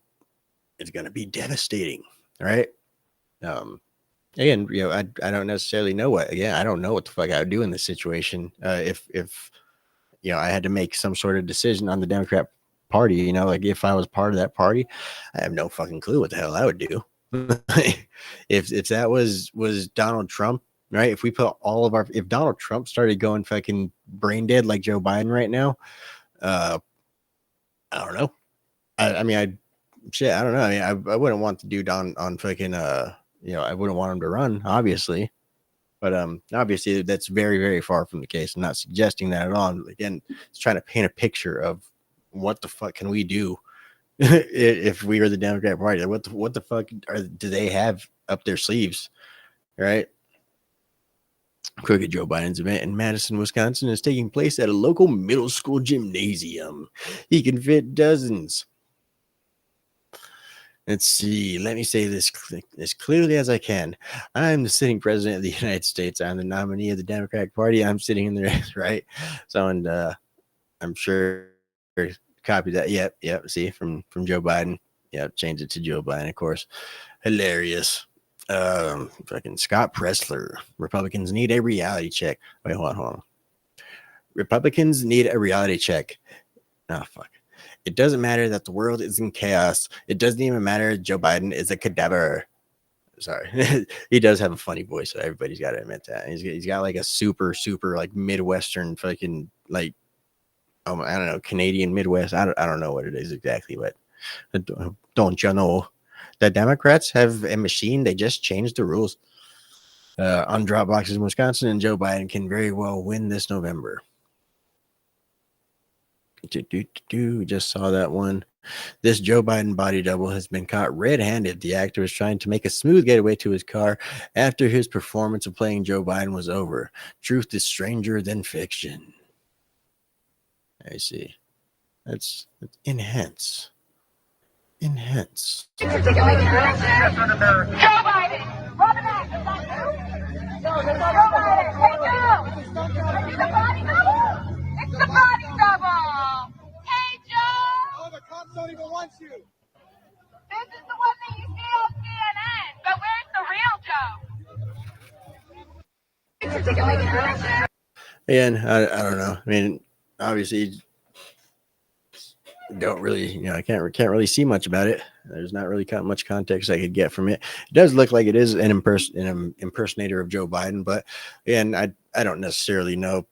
going to be devastating, right? Again, I don't necessarily know what. Again, I don't know what the fuck I would do in this situation. If I had to make some sort of decision on the Democrat Party, like if I was part of that party, I have no fucking clue what the hell I would do. if that was Donald Trump, right? If we put if Donald Trump started going fucking brain dead like Joe Biden right now, I don't know. I mean, I don't know. I mean, I wouldn't want the dude on fucking I wouldn't want him to run, obviously. But obviously that's very, very far from the case. I'm not suggesting that at all. Again, it's trying to paint a picture of what the fuck can we do if we were the Democrat Party. What the fuck do they have up their sleeves, right? Crooked Joe Biden's event in Madison, Wisconsin is taking place at a local middle school gymnasium. He can fit dozens. Let's see. Let me say this as clearly as I can. I'm the sitting president of the United States. I'm the nominee of the Democratic Party. I'm sitting in the race, right? So, and I'm sure copy that. Yep. See from Joe Biden. Yep. Change it to Joe Biden, of course. Hilarious. Fucking Scott Pressler. Republicans need a reality check. Wait, hold on. Republicans need a reality check. Oh, fuck. It doesn't matter that the world is in chaos. It doesn't even matter Joe Biden is a cadaver. Sorry. He does have a funny voice, so everybody's got to admit that. He's got like a super like Midwestern fucking like I don't know, Canadian Midwest. I don't know what it is exactly, but don't you know the Democrats have a machine? They just changed the rules on drop boxes in Wisconsin, and Joe Biden can very well win this November. We just saw that one. This Joe Biden body double has been caught red-handed. The actor was trying to make a smooth getaway to his car after his performance of playing Joe Biden was over. Truth is stranger than fiction. I see. That's enhance. Enhance. Joe Biden, welcome back. Is that you? Joe Biden, hey Joe! It's the body double! It's the body double! Hey Joe! Oh, the cops don't even want you. This is the one that you see on CNN, but where's the real Joe? And I don't know. I mean, obviously, don't really, I can't really see much about it. There's not really much context I could get from it. It does look like it is an impersonator of Joe Biden, but and I don't necessarily know,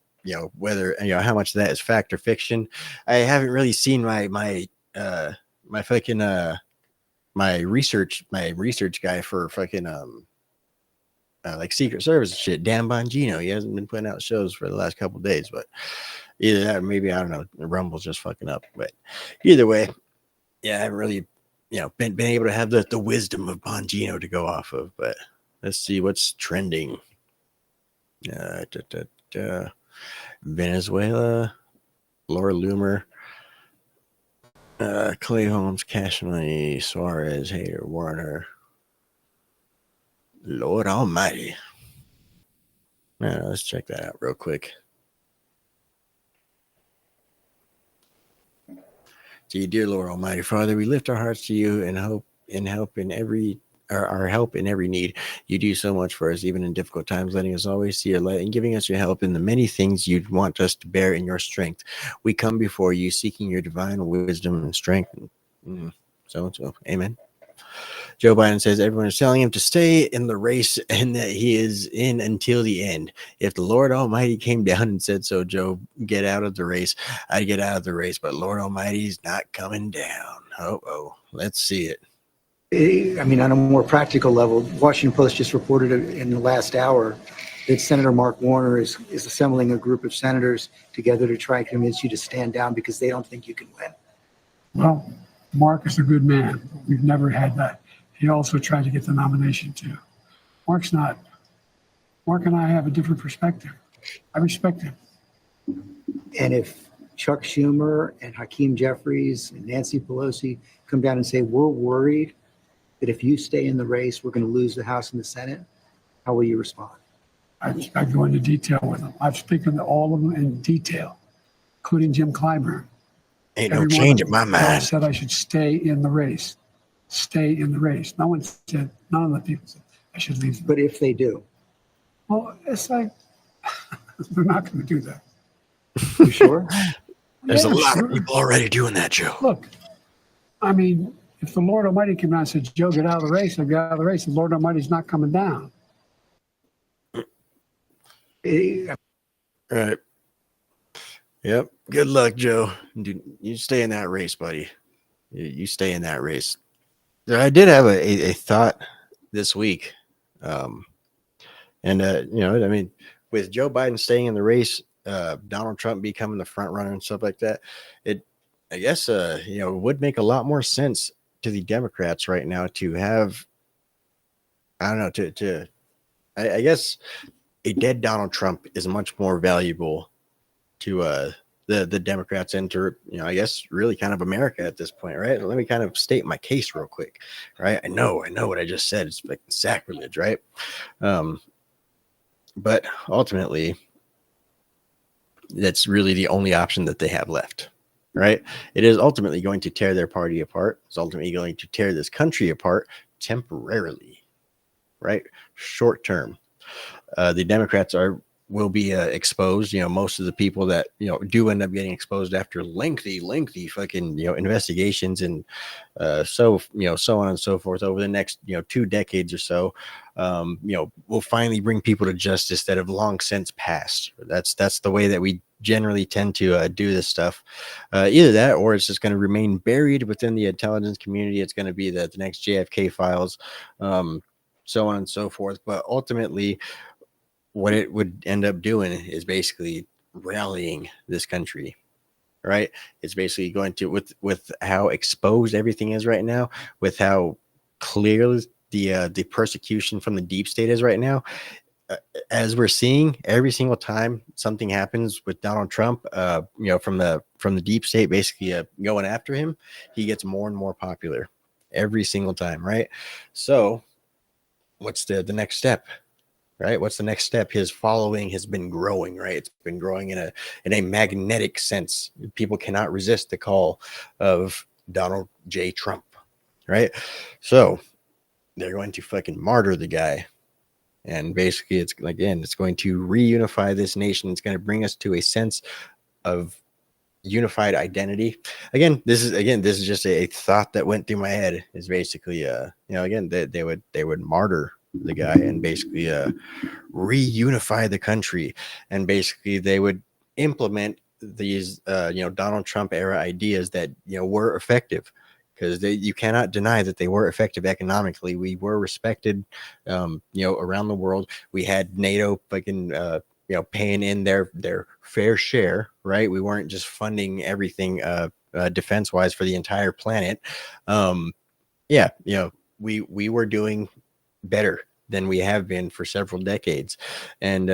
whether how much of that is fact or fiction. I haven't really seen my fucking my research guy for fucking like Secret Service shit, Dan Bongino. He hasn't been putting out shows for the last couple of days, but either that or maybe, I don't know, the Rumble's just fucking up. But either way, yeah, I haven't really, been able to have the wisdom of Bongino to go off of. But let's see what's trending. Venezuela, Laura Loomer, Clay Holmes, Cash Money, Suarez, Hader, Warner. Lord Almighty. Let's check that out real quick. To you, dear Lord Almighty Father, we lift our hearts to you and help in every our help in every need. You do so much for us, even in difficult times, letting us always see your light and giving us your help in the many things you'd want us to bear in your strength. We come before you, seeking your divine wisdom and strength. So. Amen. Joe Biden says everyone is telling him to stay in the race and that he is in until the end. If the Lord Almighty came down and said so, Joe, get out of the race, I'd get out of the race. But Lord Almighty's not coming down. Let's see it. I mean, on a more practical level, Washington Post just reported in the last hour that Senator Mark Warner is assembling a group of senators together to try and convince you to stand down because they don't think you can win. Well, Mark is a good man. We've never had that. He also tried to get the nomination too. Mark's not. Mark and I have a different perspective. I respect him. And if Chuck Schumer and Hakeem Jeffries and Nancy Pelosi come down and say, we're worried that if you stay in the race, we're going to lose the House and the Senate, how will you respond? I go into detail with them. I've spoken to all of them in detail, including Jim Clyburn. Ain't no change in my mind. Said I should stay in the race. Stay in the race. None of the people said I should leave. But if they do? Well, it's like, they're not going to do that. You sure? There's a lot of people already doing that, Joe. Look, I mean, if the Lord Almighty came down and said, Joe, get out of the race, I'll get out of the race. The Lord Almighty's not coming down. Right. Yep. Good luck, Joe. Dude, you stay in that race, buddy. You stay in that race. I did have a thought this week. I mean, with Joe Biden staying in the race, Donald Trump becoming the front runner and stuff like that, I guess, would make a lot more sense to the Democrats right now to have, I don't know, I guess a dead Donald Trump is much more valuable to the Democrats and to, I guess, really kind of America at this point, right? Let me kind of state my case real quick, right? I know what I just said. It's like sacrilege, right? But ultimately, that's really the only option that they have left, right? It is ultimately going to tear their party apart. It's ultimately going to tear this country apart temporarily, right? Short term. The Democrats will be exposed. Most of the people that do end up getting exposed after lengthy fucking investigations and so on and so forth over the next 2 decades or so, will finally bring people to justice that have long since passed. That's the way that we generally tend to do this stuff. Either that, or it's just going to remain buried within the intelligence community. It's going to be the next JFK files, so on and so forth. But ultimately, what it would end up doing is basically rallying this country, right? It's basically going to, with how exposed everything is right now, with how clear the persecution from the deep state is right now, as we're seeing every single time something happens with Donald Trump, from the deep state basically going after him, he gets more and more popular. every single time, right? So what's the next step? Right? What's the next step? His following has been growing, right? It's been growing in a magnetic sense. People cannot resist the call of Donald J. Trump, right? So they're going to fucking martyr the guy. And basically, it's going to reunify this nation. It's going to bring us to a sense of unified identity. This is just a thought that went through my head. Is basically, they would martyr the guy and basically reunify the country, and basically they would implement these Donald Trump era ideas that were effective, because you cannot deny that they were effective economically. We were respected around the world. We had NATO fucking paying in their fair share, right? We weren't just funding everything defense wise for the entire planet. We were doing better than we have been for several decades, and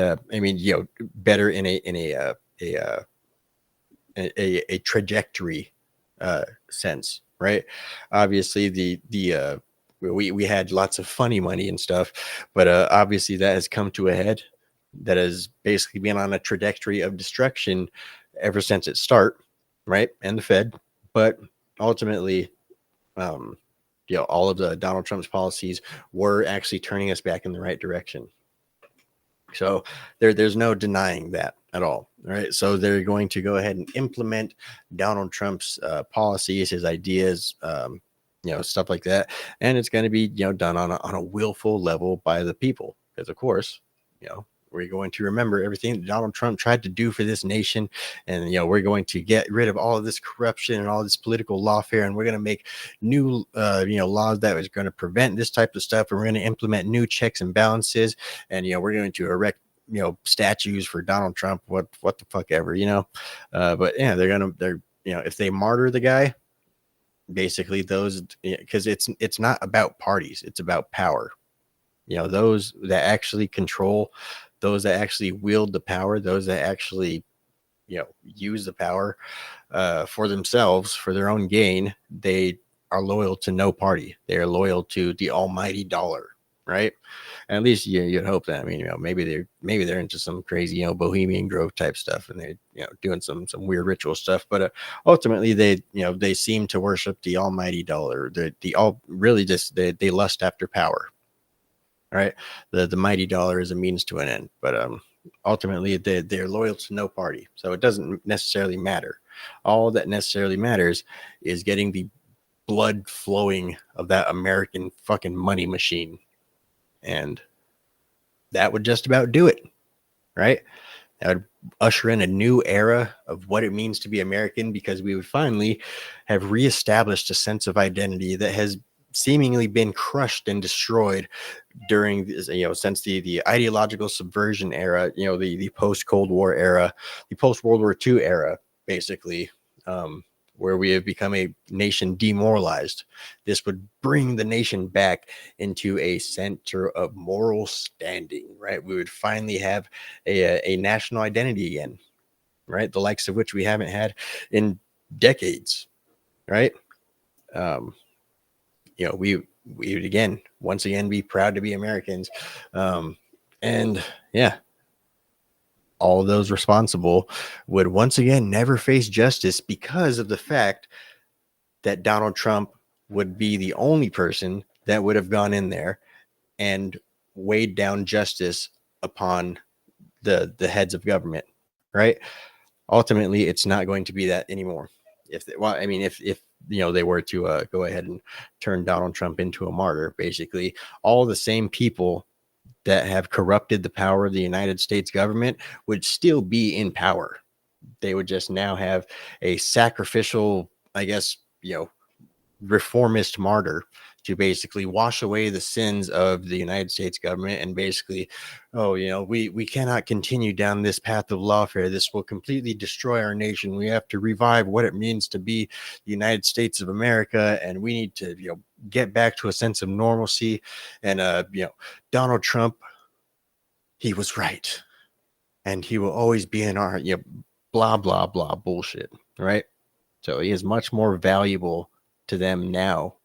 better in a trajectory sense, right? Obviously, we had lots of funny money and stuff, but obviously that has come to a head. That has basically been on a trajectory of destruction ever since its start, right? And the Fed, but ultimately, all of the Donald Trump's policies were actually turning us back in the right direction. So there's no denying that at all. All right. So they're going to go ahead and implement Donald Trump's policies, his ideas, stuff like that. And it's going to be, done on a willful level by the people. Because of course, we're going to remember everything that Donald Trump tried to do for this nation. And, we're going to get rid of all of this corruption and all this political lawfare. And we're going to make new, laws that is going to prevent this type of stuff. And we're going to implement new checks and balances. And, we're going to erect, statues for Donald Trump, what the fuck ever, but yeah, they're if they martyr the guy, basically those, because it's not about parties, it's about power. Those that actually control, those that actually wield the power, those that actually, use the power for themselves, for their own gain, they are loyal to no party. They are loyal to the almighty dollar, right? And at least you'd hope that. I mean, maybe they're into some crazy, Bohemian Grove type stuff, and they're, doing some weird ritual stuff. But ultimately, they seem to worship the almighty dollar. They lust after power. Right, the mighty dollar is a means to an end, but ultimately they're loyal to no party, so it doesn't necessarily matter. All that necessarily matters is getting the blood flowing of that American fucking money machine, and that would just about do it, right? That would usher in a new era of what it means to be American, because we would finally have reestablished a sense of identity that has seemingly been crushed and destroyed during this, since the ideological subversion era, the post Cold War era, the post World War II era, basically, where we have become a nation demoralized. This would bring the nation back into a center of moral standing, right? We would finally have a national identity again, right? The likes of which we haven't had in decades, right? We would once again be proud to be Americans. And yeah, all of those responsible would once again never face justice, because of the fact that Donald Trump would be the only person that would have gone in there and weighed down justice upon the heads of government, right? Ultimately, it's not going to be that anymore. If they were to go ahead and turn Donald Trump into a martyr, basically all the same people that have corrupted the power of the United States government would still be in power. They would just now have a sacrificial, I guess, reformist martyr to basically wash away the sins of the United States government, and basically, we cannot continue down this path of lawfare. This will completely destroy our nation. We have to revive what it means to be the United States of America, and we need to, get back to a sense of normalcy. And Donald Trump, he was right, and he will always be in our blah blah blah bullshit, right? So he is much more valuable to them now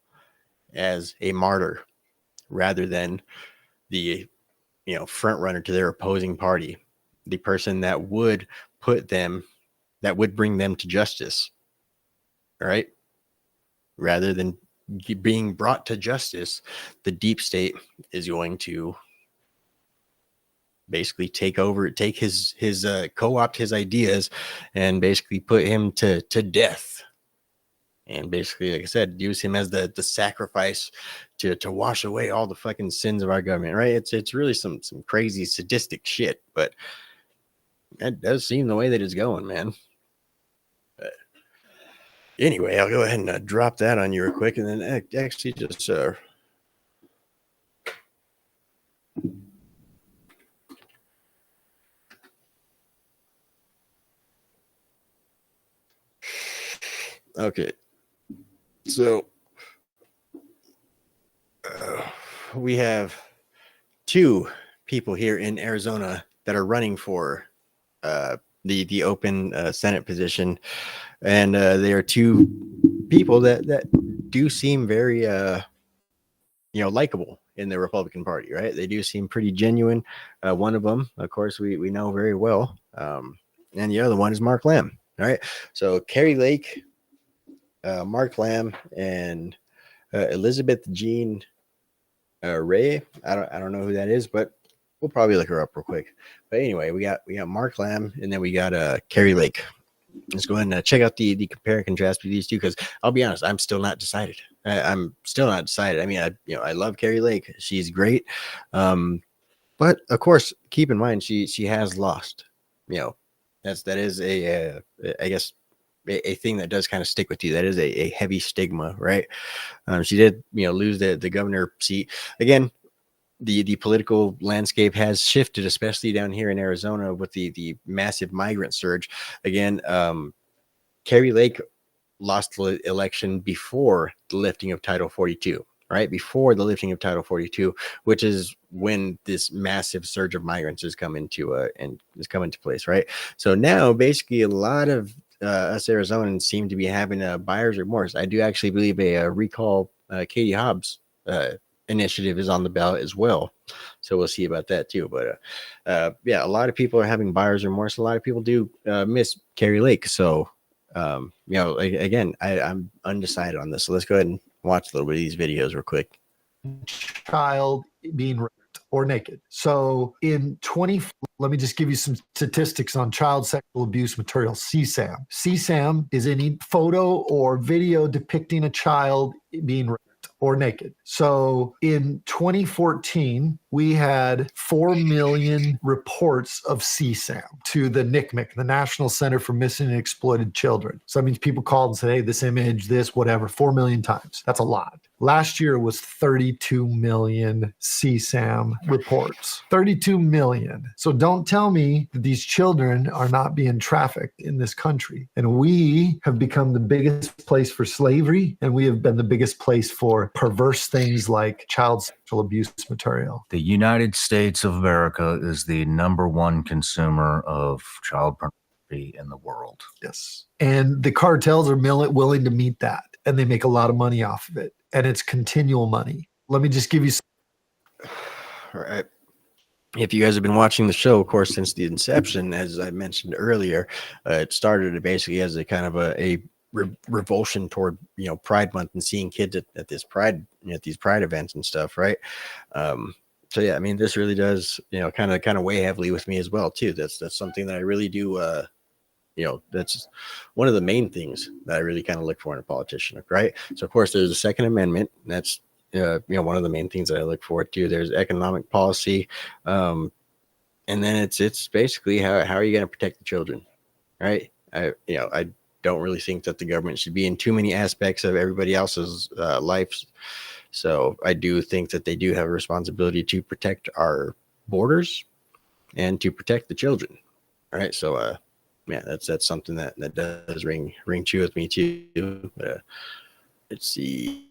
as a martyr rather than the front runner to their opposing party, the person that would bring them to justice, right? Rather than being brought to justice, the deep state is going to basically take his co-opt his ideas and basically put him to death. And basically, like I said, use him as the sacrifice to wash away all the fucking sins of our government, right? It's really some crazy sadistic shit, but that does seem the way that it's going, man. But anyway, I'll go ahead and drop that on you real quick, and then actually just okay. So we have two people here in Arizona that are running for the open Senate position, and they are two people that do seem very likable in the Republican Party, right? They do seem pretty genuine. One of them, of course, we know very well, and the other one is Mark Lamb. All right, so Kari Lake, Mark Lamb, and Elizabeth Jean Ray. I don't know who that is, but we'll probably look her up real quick. But anyway, we got Mark Lamb, and then we got Kari Lake. Let's go ahead and check out the compare and contrast with these two, because I'll be honest, I'm still not decided. I'm still not decided. I mean, I love Kari Lake. She's great. But of course, keep in mind she has lost. That is I guess a thing that does kind of stick with you. That is a heavy stigma, right? She did lose the governor seat. Again, the political landscape has shifted, especially down here in Arizona with the massive migrant surge. Again, Kari Lake lost the election before the lifting of Title 42, right? Before the lifting of Title 42, which is when this massive surge of migrants is come into place, right? So now basically a lot of us Arizonans seem to be having a buyer's remorse. I do actually believe a recall Katie Hobbs initiative is on the ballot as well, so we'll see about that too. But yeah, a lot of people are having buyer's remorse. A lot of people do miss Kari Lake. So again, I'm undecided on this. So let's go ahead and watch a little bit of these videos real quick. Child being raped or naked. So let me just give you some statistics on child sexual abuse material, CSAM. CSAM is any photo or video depicting a child being raped or naked. So in 2014, we had 4 million reports of CSAM to the NCMEC, the National Center for Missing and Exploited Children. So that means people called and said, hey, this image, this, whatever, 4 million times. That's a lot. Last year was 32 million CSAM reports. 32 million. So don't tell me that these children are not being trafficked in this country. And we have become the biggest place for slavery, and we have been the biggest place for perverse things like child sexual abuse material. The United States of America is the #1 consumer of child pornography in the world. Yes. And the cartels are willing to meet that, and they make a lot of money off of it. And it's continual money. Let me just give you all right. If you guys have been watching the show, of course, since the inception, as I mentioned earlier, it started basically as a kind of a revulsion toward Pride Month and seeing kids at this Pride at these Pride events and stuff, right? So yeah, I mean, this really does kind of weigh heavily with me as well too. That's something that I really do. That's one of the main things that I really kind of look for in a politician, right? So of course there's a Second Amendment. That's one of the main things that I look for too. There's economic policy, and then it's basically how are you going to protect the children, right? I don't really think that the government should be in too many aspects of everybody else's lives. So I do think that they do have a responsibility to protect our borders and to protect the children. All right. So yeah, that's something that does ring true with me too. Let's see.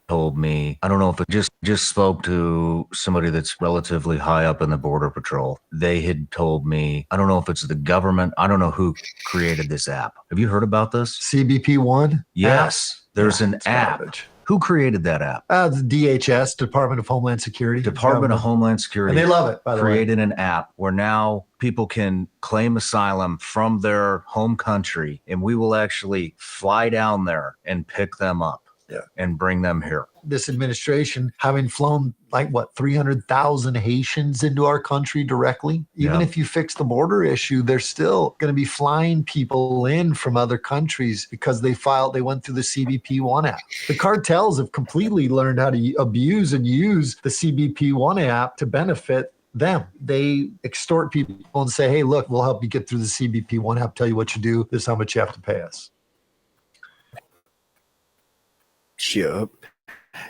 Told me, I don't know if it just spoke to somebody that's relatively high up in the Border Patrol. They had told me, I don't know if it's the government. I don't know who created this app. Have you heard about this? CBP One? Yes. There's Yeah, an it's app. garbage. Who created that app? The DHS, Department of Homeland Security. Department of government. Homeland Security. And they love it, by the way. Created an app where now people can claim asylum from their home country, and we will actually fly down there and pick them up and bring them here. This administration having flown like what 300,000 Haitians into our country directly. Even if you fix the border issue, they're still going to be flying people in from other countries because they went through the CBP-1 app. The cartels have completely learned how to abuse and use the CBP-1 app to benefit them. They extort people and say, hey, look, we'll help you get through the CBP-1 app, tell you what you do, this is how much you have to pay us. Sure.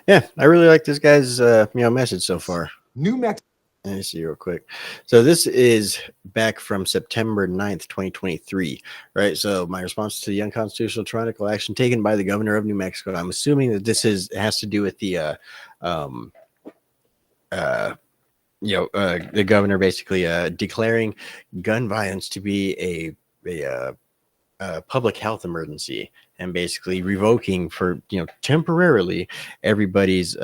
Yeah, I really like this guy's message so far. New Mexico. Let me see real quick. So this is back from September 9th, 2023, right? So my response to the unconstitutional tyrannical action taken by the governor of New Mexico. I'm assuming that this has to do with the the governor basically declaring gun violence to be a public health emergency and basically revoking for temporarily everybody's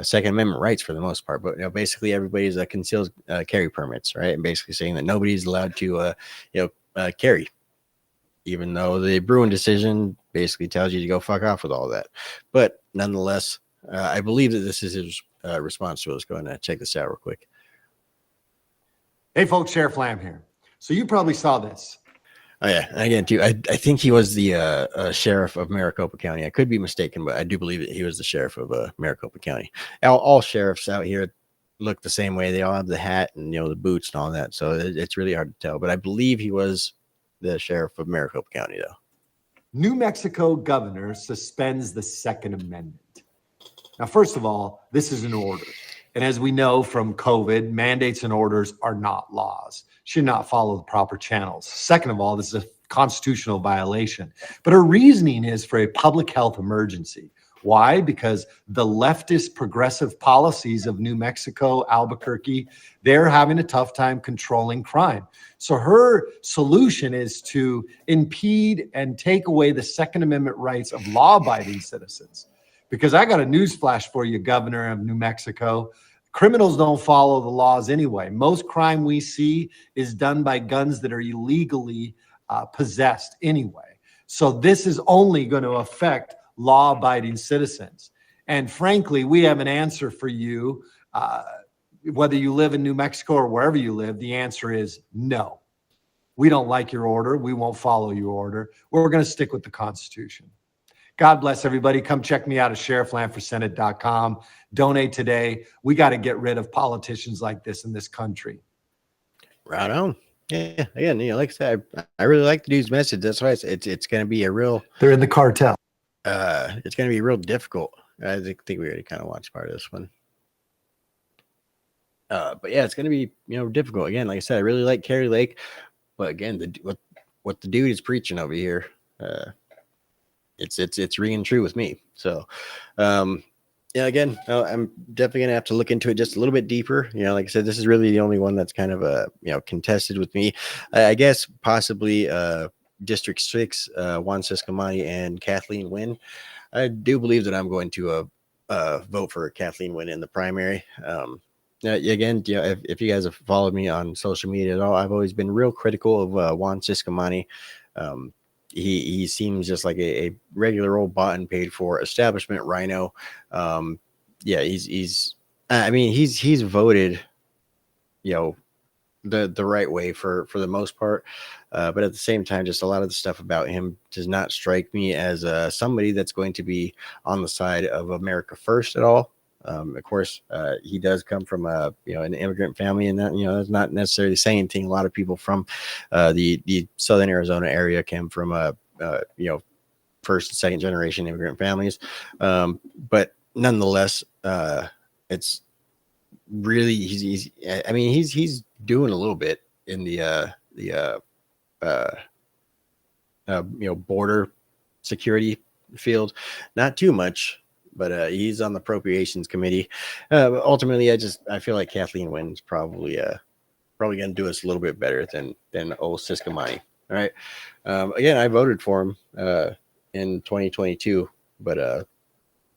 Second Amendment rights for the most part, but basically everybody's concealed carry permits, right? And basically saying that nobody's allowed to carry, even though the Bruin decision basically tells you to go fuck off with all that. But nonetheless, I believe that this is his response to it. Let's go ahead and check this out real quick. Hey folks, Sheriff Lamb here. So you probably saw this. Oh yeah, again too. I think he was the sheriff of Maricopa County. I could be mistaken, but I do believe that he was the sheriff of Maricopa County. All sheriffs out here look the same way. They all have the hat and the boots and all that. So it's really hard to tell. But I believe he was the sheriff of Maricopa County, though. New Mexico governor suspends the Second Amendment. Now, first of all, this is an order. And as we know from COVID, mandates and orders are not laws, should not follow the proper channels. Second of all, this is a constitutional violation. But her reasoning is for a public health emergency. Why? Because the leftist progressive policies of New Mexico, Albuquerque, they're having a tough time controlling crime. So her solution is to impede and take away the Second Amendment rights of law-abiding citizens. Because I got a news flash for you, Governor of New Mexico. Criminals don't follow the laws anyway. Most crime we see is done by guns that are illegally possessed anyway. So this is only going to affect law-abiding citizens. And frankly, we have an answer for you. Whether you live in New Mexico or wherever you live, the answer is no. We don't like your order. We won't follow your order. We're going to stick with the Constitution. God bless everybody. Come check me out at sherifflandforsenate.com. Donate today. We got to get rid of politicians like this in this country. Right on. Yeah. Again, like I said, I really like the dude's message. That's why it's going to be a real. They're in the cartel. It's going to be real difficult. I think we already kind of watched part of this one. But yeah, it's going to be difficult. Again, like I said, I really like Carrie Lake, but again, what the dude is preaching over here, it's ringing true with me. So, yeah, again, I'm definitely gonna have to look into it just a little bit deeper. Like I said, this is really the only one that's kind of contested with me. I guess possibly District 6, Juan Ciscomani and Kathleen Wynn. I do believe that I'm going to vote for Kathleen Wynn in the primary. Again, if you guys have followed me on social media at all, I've always been real critical of Juan Ciscomani. He seems just like a regular old bought and paid for establishment rhino. Yeah, he's voted, the right way for the most part. But at the same time, just a lot of the stuff about him does not strike me as somebody that's going to be on the side of America first at all. Of course, he does come from an immigrant family, and that that's not necessarily saying anything. A lot of people from the Southern Arizona area came from first and second generation immigrant families, but nonetheless, it's really he's doing a little bit in the border security field, not too much. But he's on the appropriations committee. Ultimately, I feel like Kathleen Wynn's probably going to do us a little bit better than old Ciscomani. All right. Again, I voted for him in 2022, but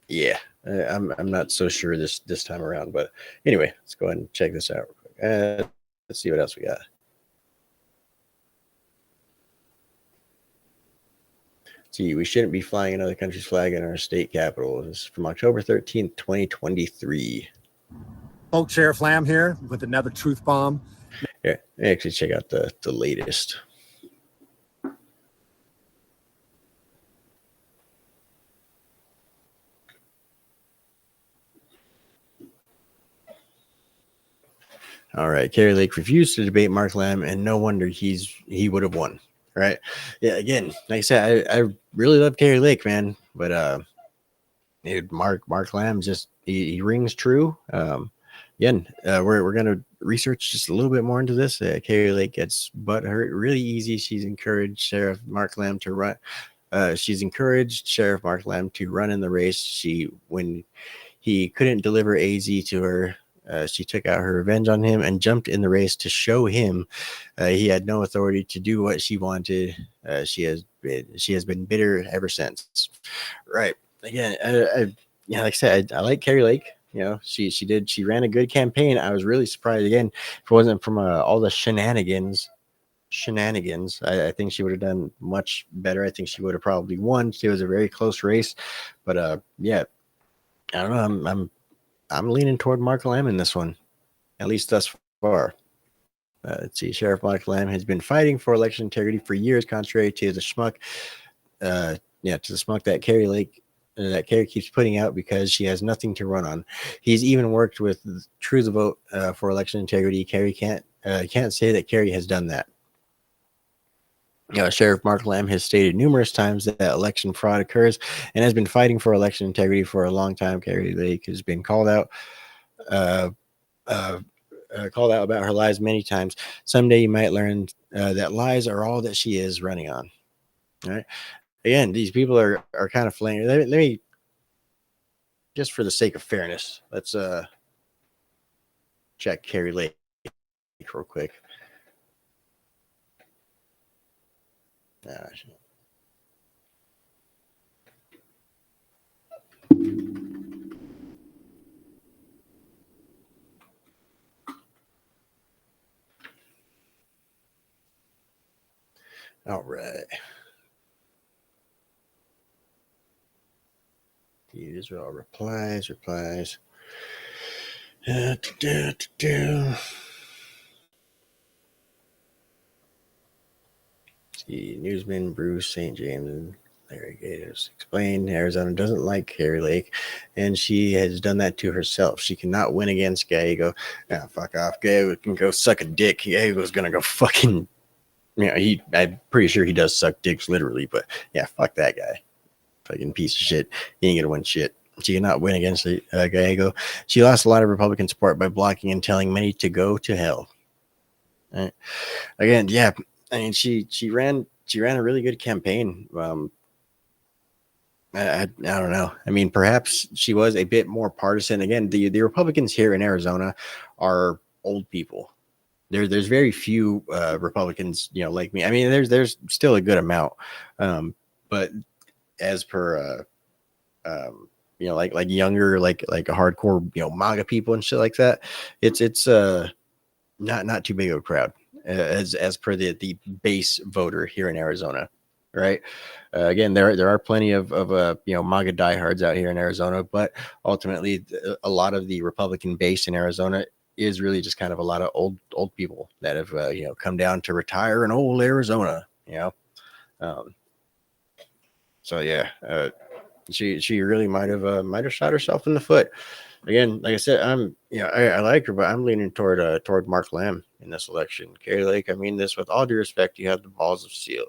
yeah, I'm not so sure this time around. But anyway, let's go ahead and check this out. Let's see what else we got. See, we shouldn't be flying another country's flag in our state capital. This is from October 13th, 2023. Folks, Sheriff Lamb here with another truth bomb. Yeah, actually check out the latest. All right, Kari Lake refused to debate Mark Lamb, and no wonder he would have won. Right? Yeah. Again, like I said, I really love Kari Lake, man, but dude, Mark Lamb just he rings true. Again, we're gonna research just a little bit more into this. Kari Lake gets butt hurt really easy. She's encouraged Sheriff Mark Lamb to run. She's encouraged Sheriff Mark Lamb to run in the race. When he couldn't deliver AZ to her, she took out her revenge on him and jumped in the race to show him he had no authority to do what she wanted. She has been bitter ever since. Right. Again, like I said, I like Kari Lake. You know, she ran a good campaign. I was really surprised. Again, if it wasn't from all the shenanigans, I think she would have done much better. I think she would have probably won. It was a very close race, but yeah, I don't know. I'm leaning toward Mark Lamb in this one, at least thus far. Let's see. Sheriff Mark Lamb has been fighting for election integrity for years, contrary to the schmuck. To the schmuck that Kari Lake. That Kari keeps putting out because she has nothing to run on. He's even worked with True the Vote for election integrity. Kari can't say that Kari has done that. Sheriff Mark Lamb has stated numerous times that election fraud occurs and has been fighting for election integrity for a long time. Kari Lake has been called out about her lies many times. Someday you might learn that lies are all that she is running on. All right. Again, these people are kind of flaying. Let me, just for the sake of fairness, let's check Kari Lake real quick. All right. These are all replies. See, newsman Bruce St. James and Larry Gatos explained Arizona doesn't like Kari Lake, and she has done that to herself. She cannot win against Gallego. Nah, fuck off. Gallego can go suck a dick. Gallego's gonna go fucking. I'm pretty sure he does suck dicks literally, but yeah, fuck that guy. Fucking piece of shit. He ain't gonna win shit. She cannot win against Gallego. She lost a lot of Republican support by blocking and telling many to go to hell. Right. Again, yeah. I mean, she ran a really good campaign. I don't know. I mean, perhaps she was a bit more partisan. Again, the Republicans here in Arizona are old people. There's very few Republicans, like me. I mean, there's still a good amount, but as per like younger, like a hardcore, MAGA people and shit like that, it's not too big of a crowd as per the base voter here in Arizona, right? Again, there are plenty of MAGA diehards out here in Arizona, but ultimately a lot of the Republican base in Arizona is really just kind of a lot of old people that have come down to retire in old Arizona, so yeah, she really might have shot herself in the foot. Again, like I said, I like her, but I'm leaning toward Mark Lamb in this election. Kari Lake, I mean this with all due respect. You have balls of steel.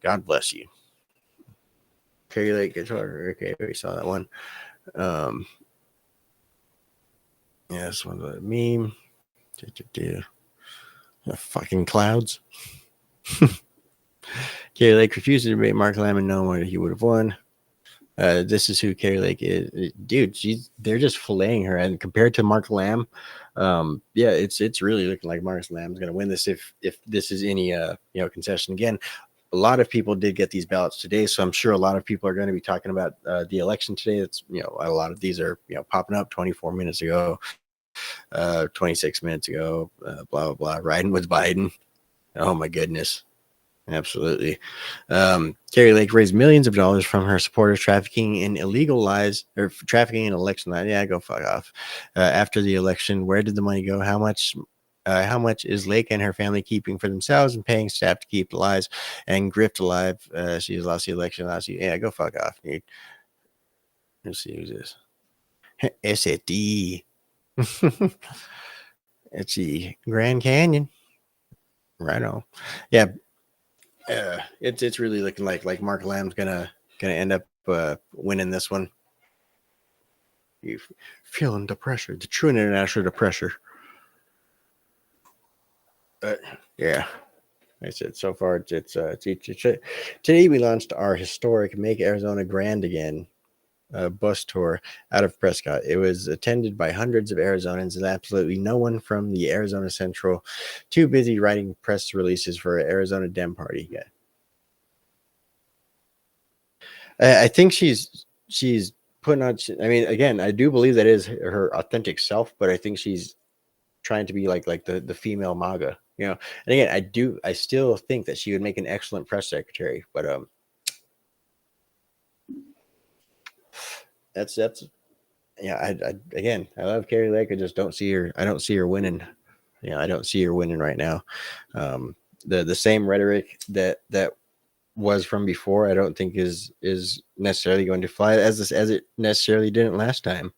God bless you. Kari Lake gets harder. Okay, we saw that one. Yeah, this one's a meme. Fucking clouds. Kari Lake refused to debate Mark Lamb and knowing whether he would have won. This is who Kari Lake is, dude. They're just filleting her, and compared to Mark Lamb, it's really looking like Mark Lamb's gonna win this if this is any concession. Again, a lot of people did get these ballots today, so I'm sure a lot of people are going to be talking about the election today. It's, you know, a lot of these are, you know, popping up 24 minutes ago, 26 minutes ago, blah blah blah. Riding with Biden. Oh my goodness. Absolutely. Carrie Lake raised millions of dollars from her supporters trafficking in illegal lies or trafficking in election lies. Yeah, go fuck off. After the election, where did the money go? How much is Lake and her family keeping for themselves and paying staff to keep the lies and grift alive? She has lost the election last year. Yeah, go fuck off, dude. Let's see who's this. SAD. It's the Grand Canyon. Right on. Yeah. It's really looking like Mark Lamb's gonna end up winning this one. You feeling the pressure, the true international pressure. But yeah, I said so far it's today we launched our historic Make Arizona Grand Again bus tour out of Prescott. It was attended by hundreds of Arizonans and absolutely no one from the Arizona Central, too busy writing press releases for Arizona Dem Party. Yeah. I think she's putting on. I mean, again, I do believe that is her authentic self, but I think she's trying to be like the female MAGA, you know. And again, I still think that she would make an excellent press secretary, but that's yeah. I love Carrie Lake. I just don't see her. I don't see her winning. I don't see her winning right now. The same rhetoric that was from before, I don't think is necessarily going to fly as it necessarily didn't last time.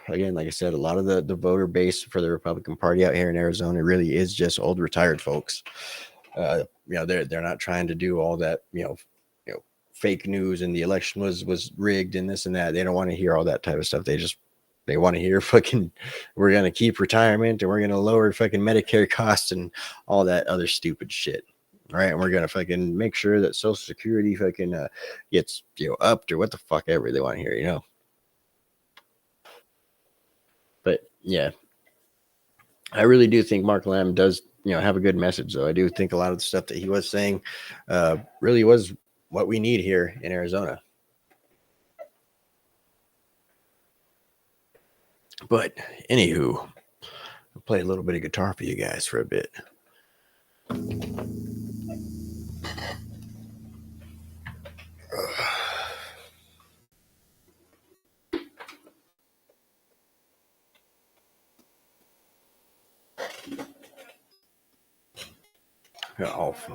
Again, like I said, a lot of the voter base for the Republican Party out here in Arizona really is just old retired folks. They're not trying to do all that, fake news and the election was rigged and this and that. They don't want to hear all that type of stuff. They want to hear fucking, we're going to keep retirement and we're going to lower fucking Medicare costs and all that other stupid shit. All right. And we're going to fucking make sure that Social Security fucking gets, upped or what the fuck ever they want to hear, But yeah, I really do think Mark Lamb does, have a good message, though. I do think a lot of the stuff that he was saying really was what we need here in Arizona. But anywho, I'll play a little bit of guitar for you guys for a bit.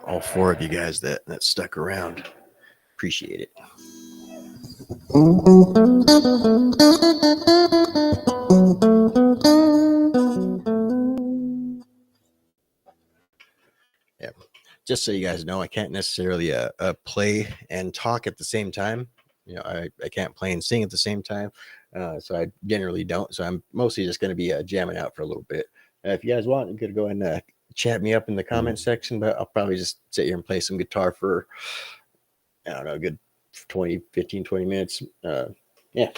All four of you guys that stuck around, appreciate it. Yeah, just so you guys know, I can't necessarily play and talk at the same time. I can't play and sing at the same time, so I generally don't. So I'm mostly just going to be jamming out for a little bit. If you guys want, you could go and chat me up in the comment section, but I'll probably just sit here and play some guitar for, I don't know, a good 20 minutes. Yeah.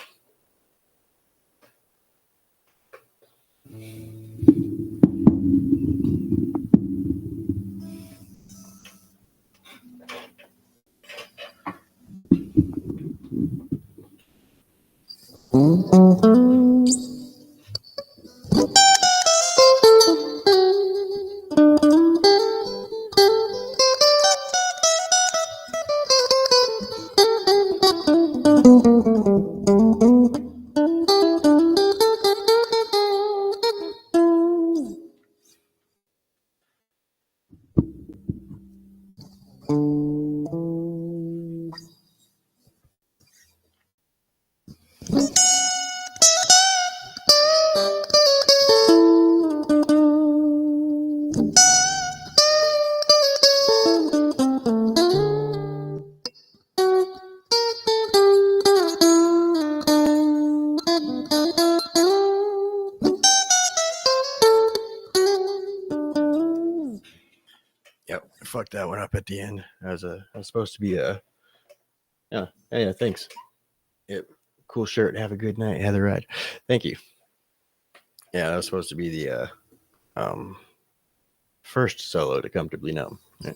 Yep, I fucked that one up at the end. I was supposed to be yeah. Hey, thanks. Yep, cool shirt. Have a good night, Heather. Thank you. Yeah, that was supposed to be the first solo to Comfortably Numb. Yeah.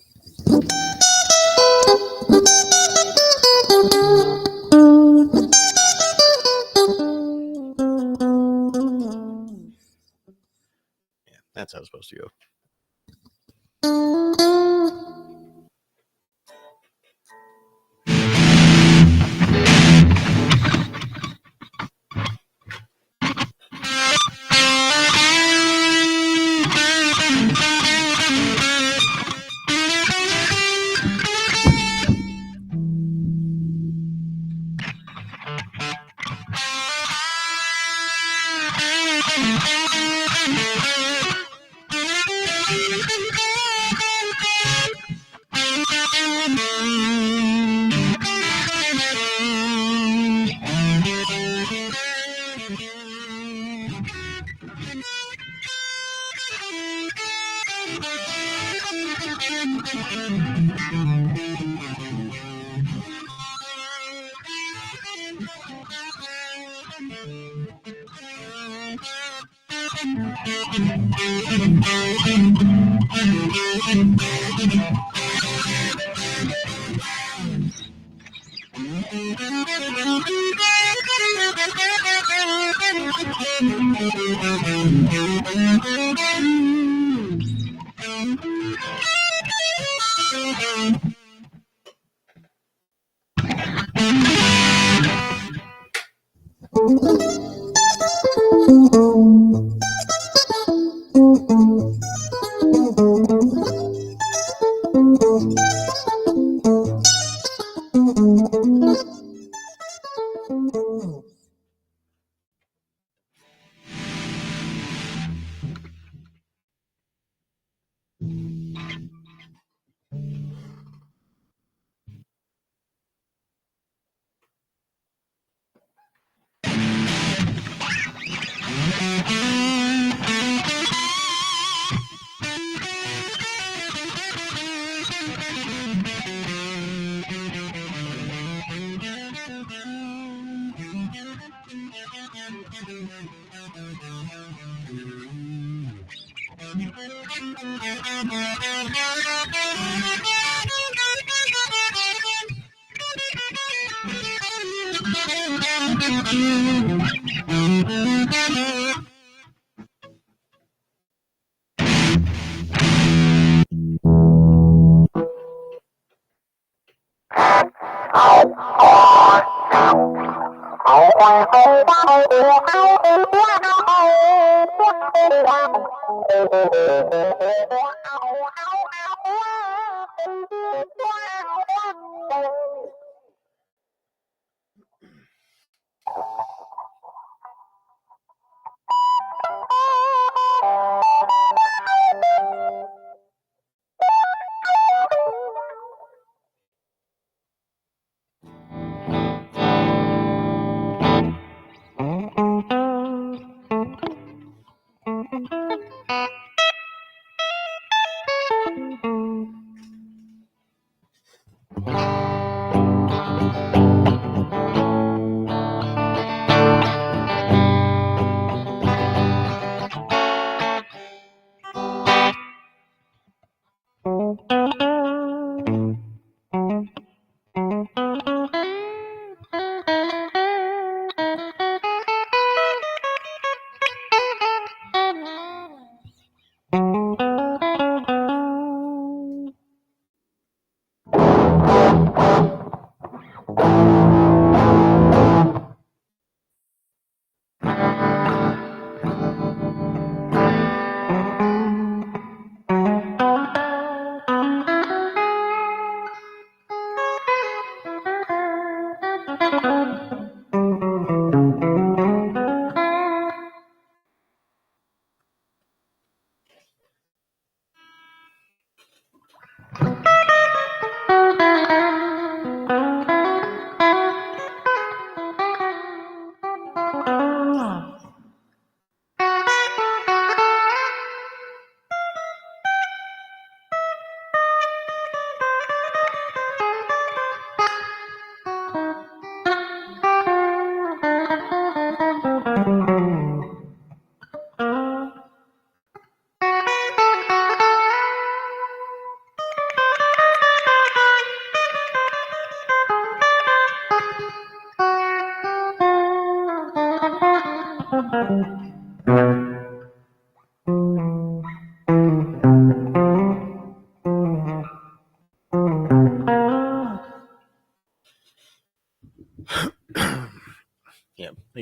That's how it's supposed to go.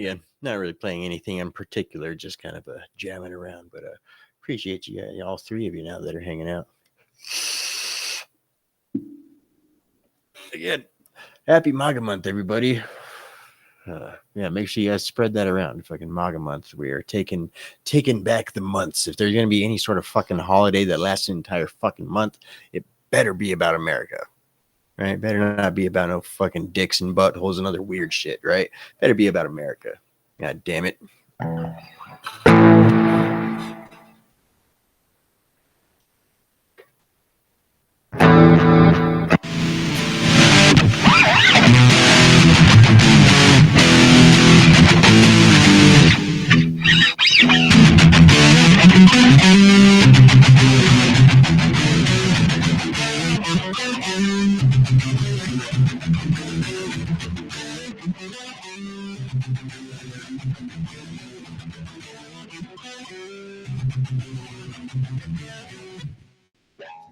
Again, not really playing anything in particular, just kind of jamming around. But appreciate you guys, all three of you now that are hanging out. Again, happy MAGA month, everybody. Yeah, make sure you guys spread that around. Fucking MAGA month. We are taking back the months. If there's gonna be any sort of fucking holiday that lasts an entire fucking month, it better be about America. Right? Better not be about no fucking dicks and buttholes and other weird shit, right? Better be about America. God damn it.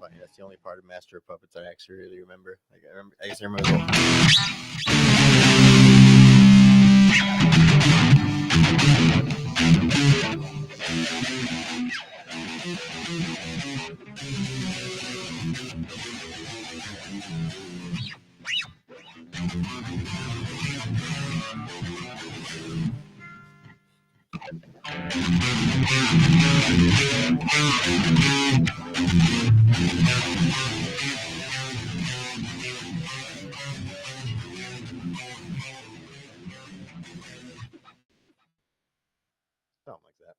Funny, that's the only part of Master of Puppets I actually really remember. Like I guess I remember. Something like that.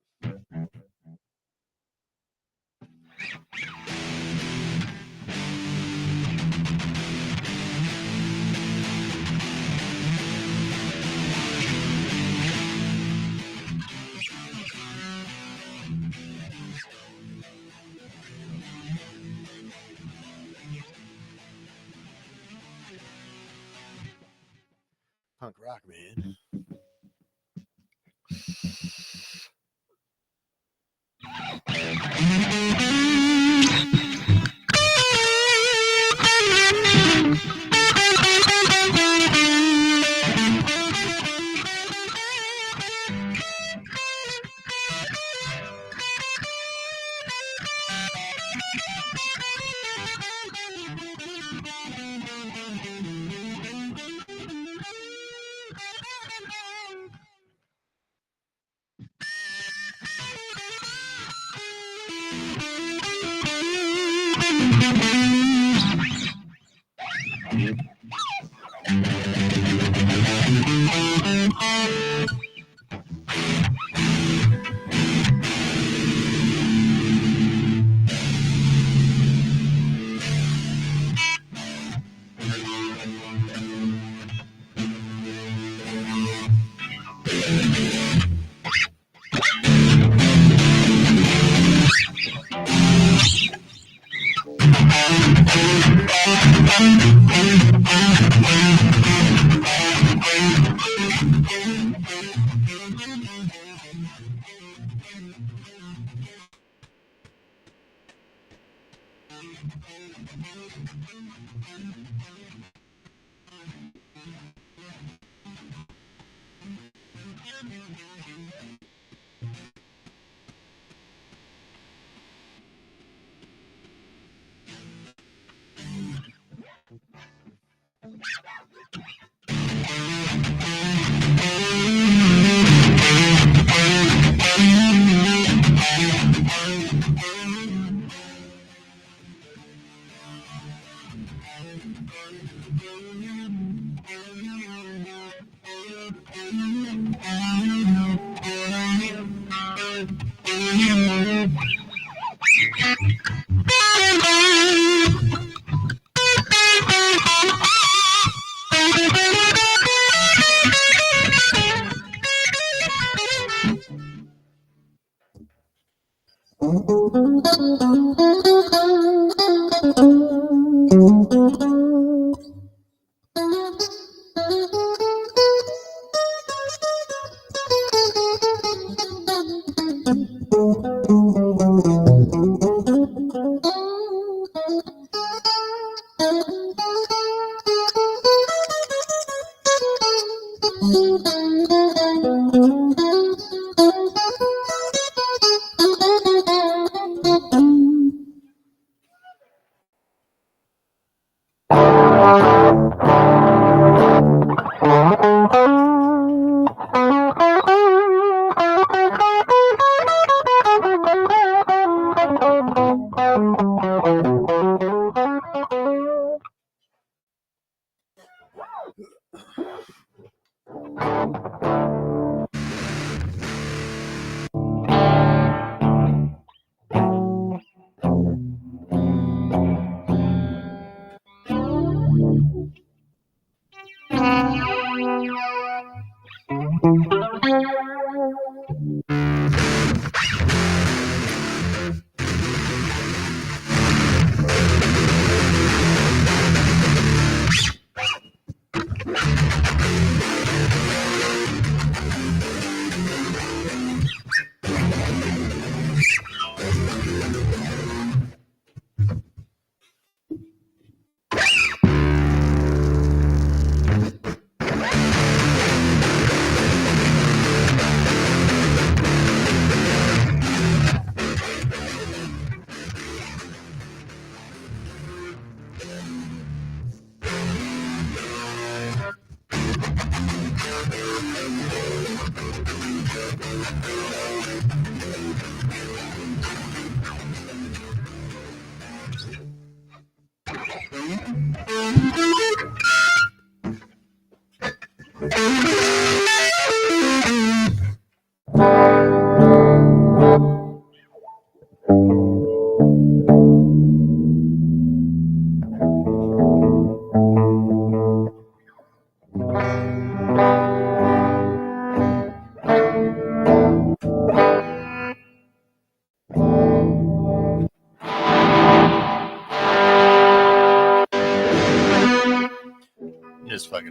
Punk rock, man.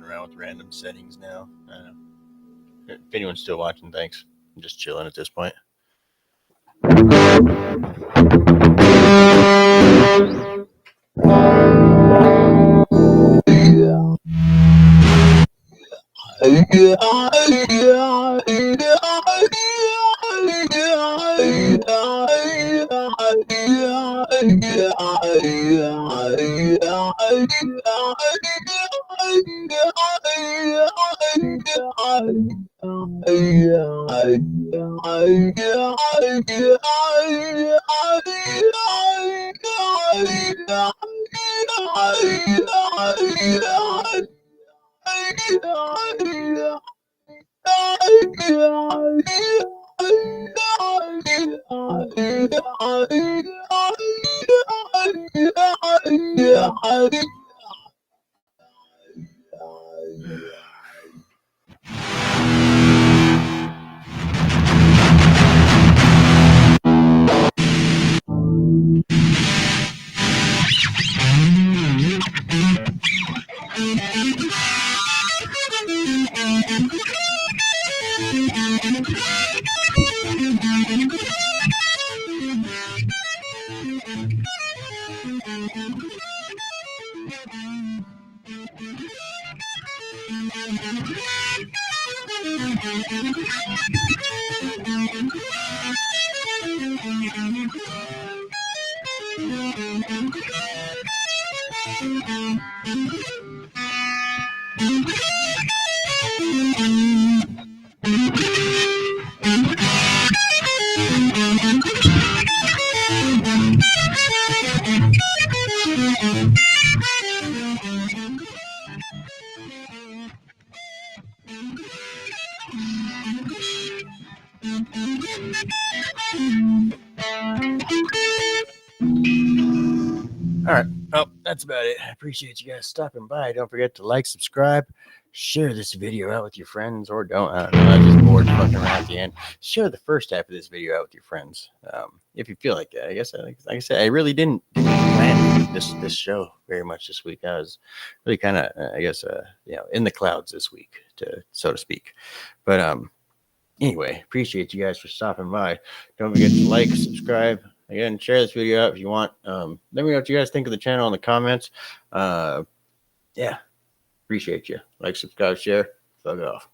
fucking around with random settings now. If anyone's still watching, thanks. I'm just chilling at this point. All right. Oh, that's about it. I appreciate you guys stopping by. Don't forget to like, subscribe, share this video out with your friends, or don't. I don't know. I'm just bored fucking around at the end. Share the first half of this video out with your friends, if you feel like that. I guess, like I said, I really didn't plan this show very much this week. I was really kind of, I guess, in the clouds this week, so to speak. But anyway, appreciate you guys for stopping by. Don't forget to like, subscribe. Again, share this video out if you want. Let me know what you guys think of the channel in the comments. Yeah, appreciate you. Like, subscribe, share. Fuck off.